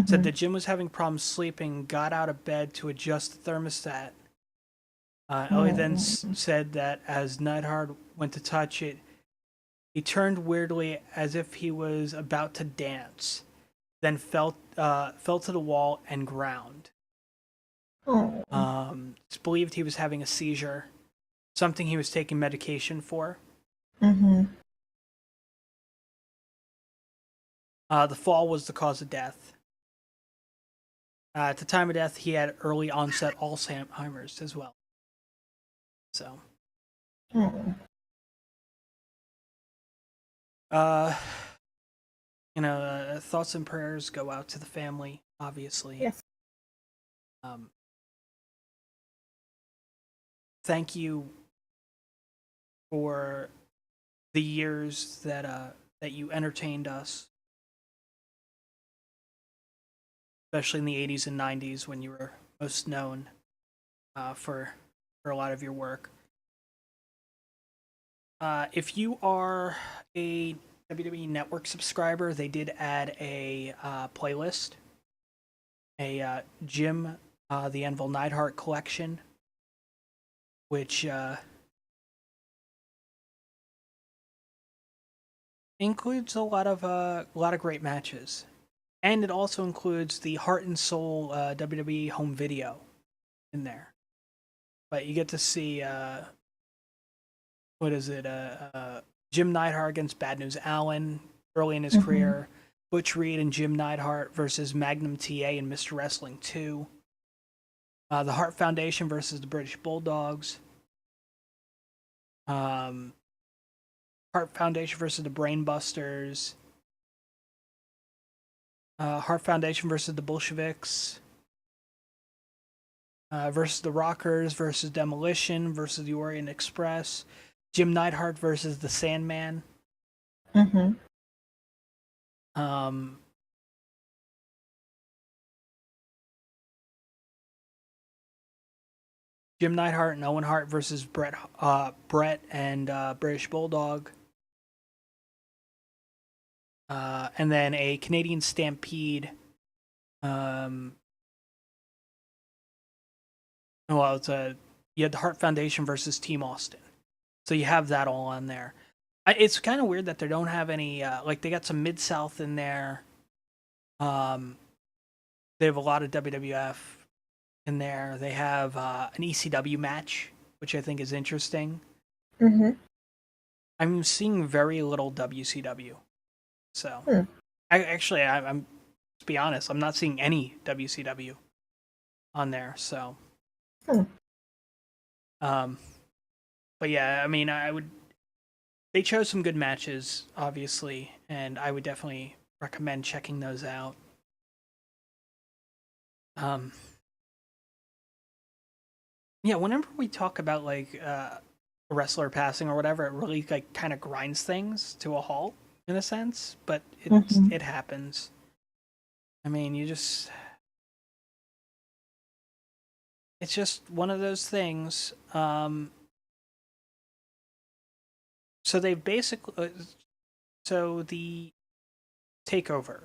Speaker 1: said that Jim was having problems sleeping, got out of bed to adjust the thermostat. Ellie then said that as Neidhart went to touch it, he turned weirdly as if he was about to dance, then fell to the wall and ground. It's believed he was having a seizure, something he was taking medication for. The fall was the cause of death. At the time of death, he had early onset Alzheimer's as well. So, thoughts and prayers go out to the family, obviously.
Speaker 2: Yes.
Speaker 1: Thank you for the years that you entertained us, especially in the 80s and 90s when you were most known for a lot of your work. If you are a WWE Network subscriber, they did add a playlist, a Jim the Anvil Neidhart collection, which includes a lot of great matches, and it also includes the Heart and Soul WWE home video in there. But you get to see Jim Neidhart against Bad News Allen early in his career, Butch Reed and Jim Neidhart versus Magnum TA and Mr. Wrestling 2, the Hart Foundation versus the British Bulldogs, Hart Foundation versus the Brainbusters, Hart Foundation versus the Bolsheviks, versus the Rockers versus Demolition versus the Orient Express, Jim Neidhart versus the Sandman. Jim Neidhart and Owen Hart versus Brett and British Bulldog. And then a Canadian Stampede Well, you had the Hart Foundation versus Team Austin, so you have that all on there. It's kind of weird that they don't have any. Like they got some Mid South in there. They have a lot of WWF in there. They have an ECW match, which I think is interesting.
Speaker 2: Mm-hmm.
Speaker 1: I'm seeing very little WCW, so I'm to be honest, I'm not seeing any WCW on there. So, but yeah, I mean, I would. They chose some good matches, obviously, and I would definitely recommend checking those out. Yeah, whenever we talk about like a wrestler passing or whatever, it really like kind of grinds things to a halt in a sense, but it happens. I mean, it's just one of those things. So they basically, so the takeover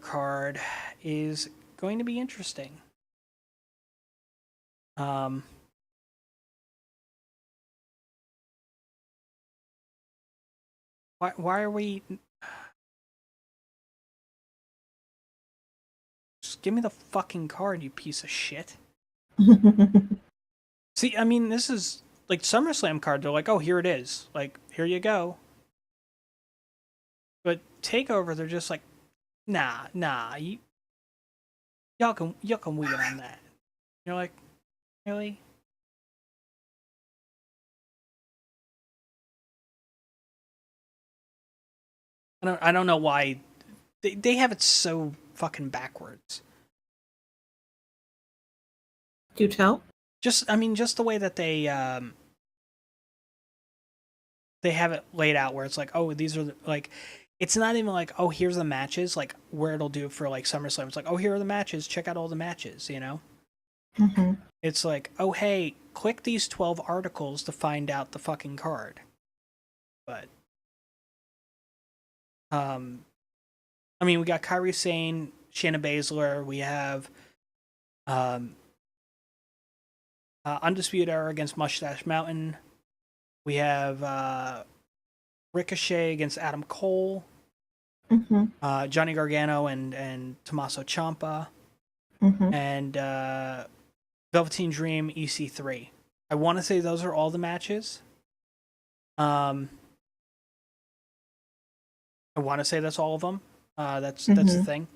Speaker 1: card is going to be interesting. Why are we? Just give me the fucking card, you piece of shit. See, I mean, this is like SummerSlam card. They're like, oh, here it is. Like, here you go. But Takeover, they're just like, nah, y'all can wait on that. You're like, really? I don't know why they have it so fucking backwards.
Speaker 2: Do tell?
Speaker 1: Just the way that they have it laid out, where it's like, oh, these are like, it's not even like, oh, here's the matches, like where it'll do for like SummerSlam. It's like, oh, here are the matches. Check out all the matches. You know.
Speaker 2: Mm-hmm.
Speaker 1: It's like, oh, hey, click these 12 articles to find out the fucking card. But, I mean, we got Kairi Sane, Shayna Baszler. We have, Undisputed Era against Mustache Mountain. We have, Ricochet against Adam Cole.
Speaker 2: Mm-hmm.
Speaker 1: Johnny Gargano and Tommaso Ciampa.
Speaker 2: Mm-hmm.
Speaker 1: And, Velveteen Dream EC3. I want to say those are all the matches. I want to say that's all of them. That's the thing.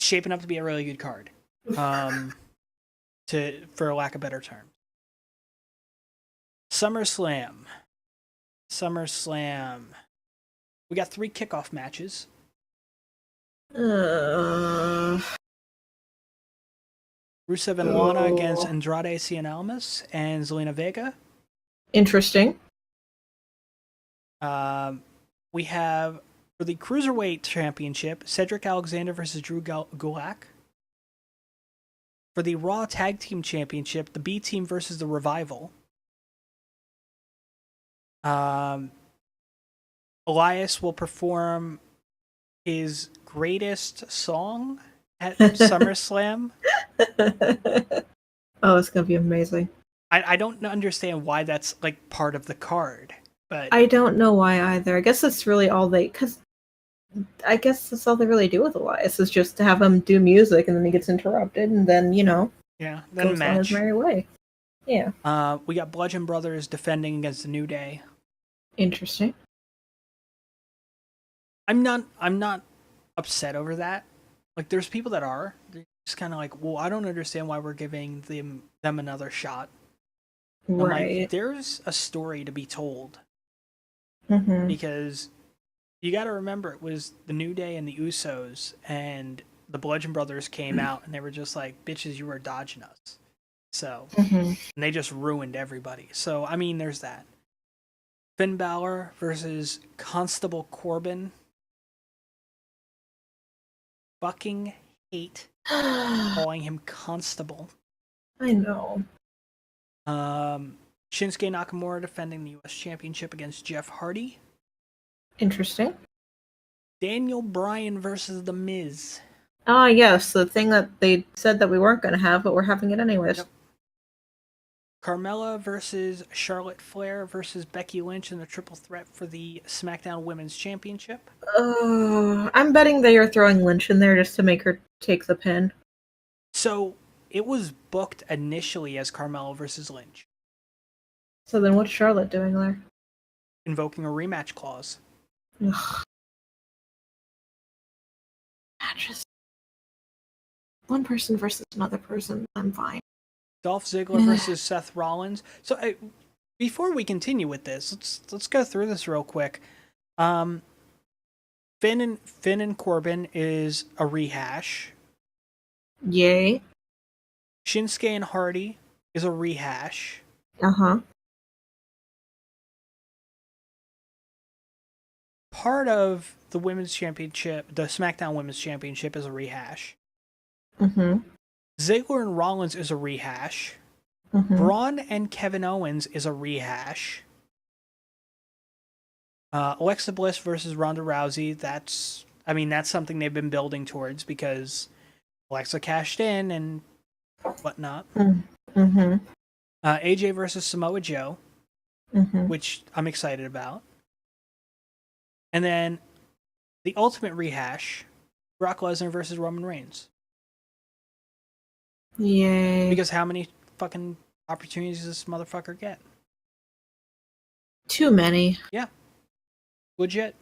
Speaker 1: Shaping up to be a really good card. For lack of better term. SummerSlam. We got 3 kickoff matches. Rusev and Lana against Andrade Cien Almas and Zelina Vega.
Speaker 2: Interesting.
Speaker 1: We have, for the Cruiserweight Championship, Cedric Alexander versus Drew Gulak. For the Raw Tag Team Championship, the B Team versus the Revival. Elias will perform his greatest song at SummerSlam.
Speaker 2: Oh, it's gonna be amazing.
Speaker 1: I don't understand why that's like part of the card, but
Speaker 2: I don't know why either. I guess that's really all because I guess that's all they really do with Elias is just to have him do music, and then he gets interrupted, and then
Speaker 1: then
Speaker 2: goes on his merry way. Yeah.
Speaker 1: We got Bludgeon Brothers defending against the New Day.
Speaker 2: Interesting.
Speaker 1: I'm not upset over that. Like, there's people that are. They're just kind of like, well, I don't understand why we're giving them another shot.
Speaker 2: Right.
Speaker 1: Like, there's a story to be told.
Speaker 2: Mm-hmm.
Speaker 1: Because you got to remember, it was the New Day and the Usos, and the Bludgeon Brothers came out, and they were just like, bitches, you were dodging us. So, and they just ruined everybody. So, I mean, there's that. Finn Balor versus Constable Corbin. Fucking hate calling him Constable.
Speaker 2: I know.
Speaker 1: Shinsuke Nakamura defending the U.S. Championship against Jeff Hardy.
Speaker 2: Interesting.
Speaker 1: Daniel Bryan versus The Miz.
Speaker 2: Ah, yes, the thing that they said that we weren't going to have, but we're having it anyways.
Speaker 1: Yep. Carmella versus Charlotte Flair versus Becky Lynch in a triple threat for the SmackDown Women's Championship.
Speaker 2: I'm betting they are throwing Lynch in there just to make her take the pin.
Speaker 1: So it was booked initially as Carmella versus Lynch.
Speaker 2: So then what's Charlotte doing there?
Speaker 1: Invoking a rematch clause.
Speaker 2: Ugh. Matches. One person versus another person, I'm fine.
Speaker 1: Dolph Ziggler versus Seth Rollins. So before we continue with this, let's go through this real quick. Finn and Corbin is a rehash.
Speaker 2: Yay.
Speaker 1: Shinsuke and Hardy is a rehash.
Speaker 2: Uh-huh.
Speaker 1: Part of the Women's Championship, the SmackDown Women's Championship, is a rehash.
Speaker 2: Mm-hmm.
Speaker 1: Ziggler and Rollins is a rehash.
Speaker 2: Mm-hmm.
Speaker 1: Braun and Kevin Owens is a rehash. Alexa Bliss versus Ronda Rousey, that's something they've been building towards because Alexa cashed in and whatnot.
Speaker 2: Mm-hmm.
Speaker 1: AJ versus Samoa Joe,
Speaker 2: Mm-hmm.
Speaker 1: which I'm excited about. And then the ultimate rehash, Brock Lesnar versus Roman Reigns.
Speaker 2: Yay.
Speaker 1: Because how many fucking opportunities does this motherfucker get?
Speaker 2: Too many.
Speaker 1: Yeah. Legit.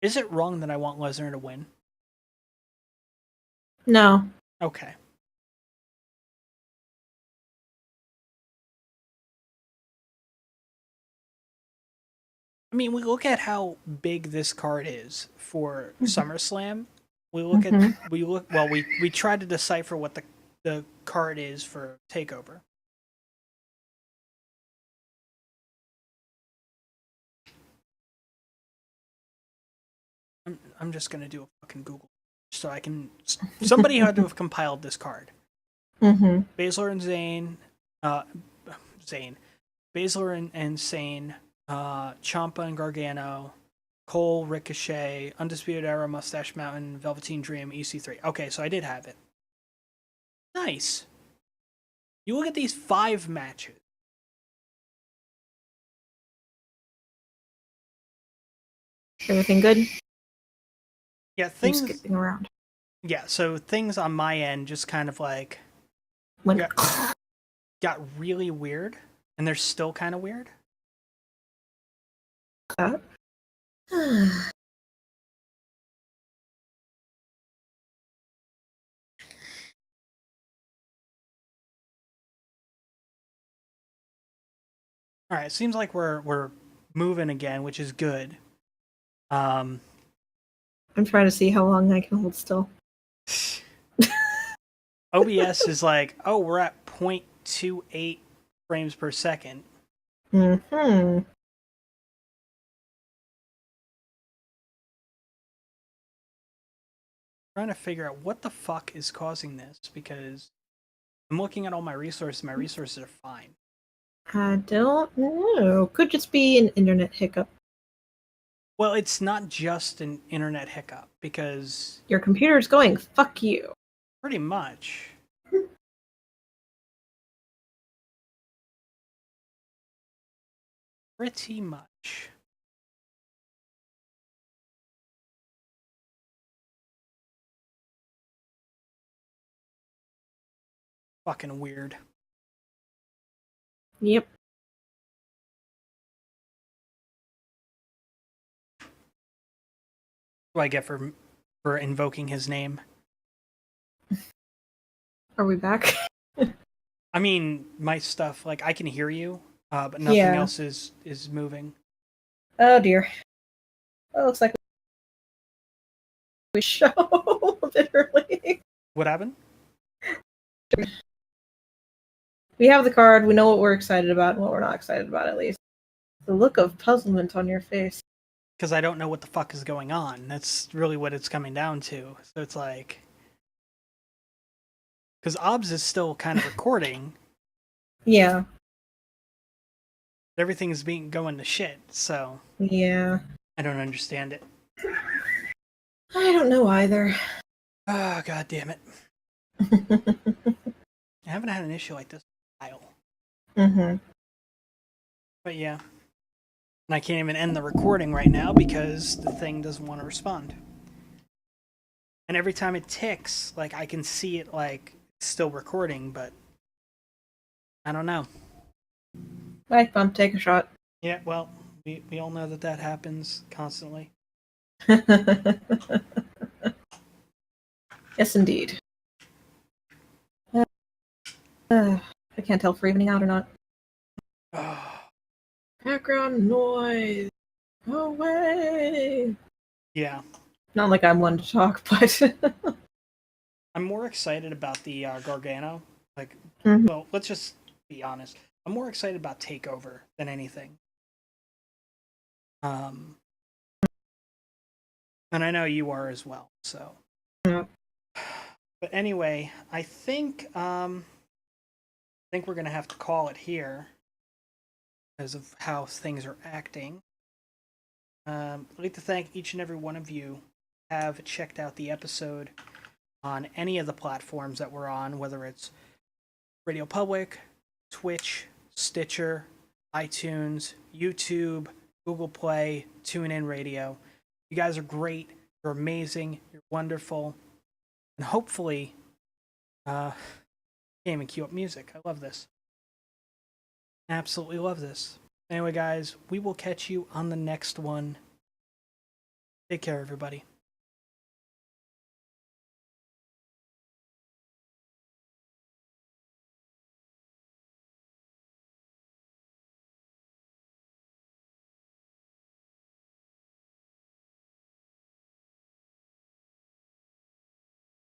Speaker 1: Is it wrong that I want Lesnar to win?
Speaker 2: No.
Speaker 1: Okay. I mean, we look at how big this card is for SummerSlam. We try to decipher what the card is for TakeOver. I'm just gonna do a fucking Google so I can. Somebody had to have compiled this card.
Speaker 2: Mm-hmm.
Speaker 1: Baszler and Baszler and Sane, Ciampa and Gargano, Cole, Ricochet, Undisputed Era, Mustache Mountain, Velveteen Dream, EC3. Okay, so I did have it. Nice. You look at these 5 matches.
Speaker 2: Everything good?
Speaker 1: Yeah,
Speaker 2: I'm
Speaker 1: things.
Speaker 2: skipping around.
Speaker 1: Yeah, so things on my end just kind of like got really weird, and they're still kind of weird. All right, seems like we're moving again, which is good.
Speaker 2: I'm trying to see how long I can hold still.
Speaker 1: OBS is like, oh, we're at 0.28 frames per second.
Speaker 2: Mm-hmm.
Speaker 1: Trying to figure out what the fuck is causing this because I'm looking at all my resources. My resources are fine.
Speaker 2: I don't know. Could just be an internet hiccup.
Speaker 1: Well, it's not just an internet hiccup because
Speaker 2: Your computer's going, fuck you.
Speaker 1: pretty much. Pretty much. Fucking weird.
Speaker 2: Yep.
Speaker 1: What do I get for invoking his name?
Speaker 2: Are we back?
Speaker 1: I mean, my stuff, like, I can hear you, but nothing else is moving.
Speaker 2: Oh dear. Well, looks like we show literally.
Speaker 1: What happened?
Speaker 2: We have the card. We know what we're excited about and what we're not excited about, at least. The look of puzzlement on your face.
Speaker 1: Because I don't know what the fuck is going on. That's really what it's coming down to. So it's like... Because OBS is still kind of recording.
Speaker 2: Yeah.
Speaker 1: Everything's going to shit, so...
Speaker 2: Yeah.
Speaker 1: I don't understand it.
Speaker 2: I don't know either.
Speaker 1: Oh, god damn it. I haven't had an issue like this in a while.
Speaker 2: Mm-hmm.
Speaker 1: But yeah. And I can't even end the recording right now because the thing doesn't want to respond. And every time it ticks, like, I can see it, like, it's still recording, but I don't know.
Speaker 2: Bye, bump, take a shot.
Speaker 1: Yeah, well, we all know that happens constantly.
Speaker 2: Yes, indeed. I can't tell if we're evening out or not. Background noise. Go away.
Speaker 1: Yeah.
Speaker 2: Not like I'm one to talk, but
Speaker 1: I'm more excited about the Gargano. Like,
Speaker 2: Mhm.
Speaker 1: well, let's just be honest. I'm more excited about TakeOver than anything. And I know you are as well. So,
Speaker 2: Yeah.
Speaker 1: But anyway, I think we're gonna have to call it here because of how things are acting. I'd like to thank each and every one of you who have checked out the episode on any of the platforms that we're on, whether it's Radio Public, Twitch, Stitcher, iTunes, YouTube, Google Play, TuneIn Radio. You guys are great. You're amazing. You're wonderful. And hopefully, can't even cue up music. I love this. Absolutely love this. Anyway, guys, we will catch you on the next one. Take care, everybody.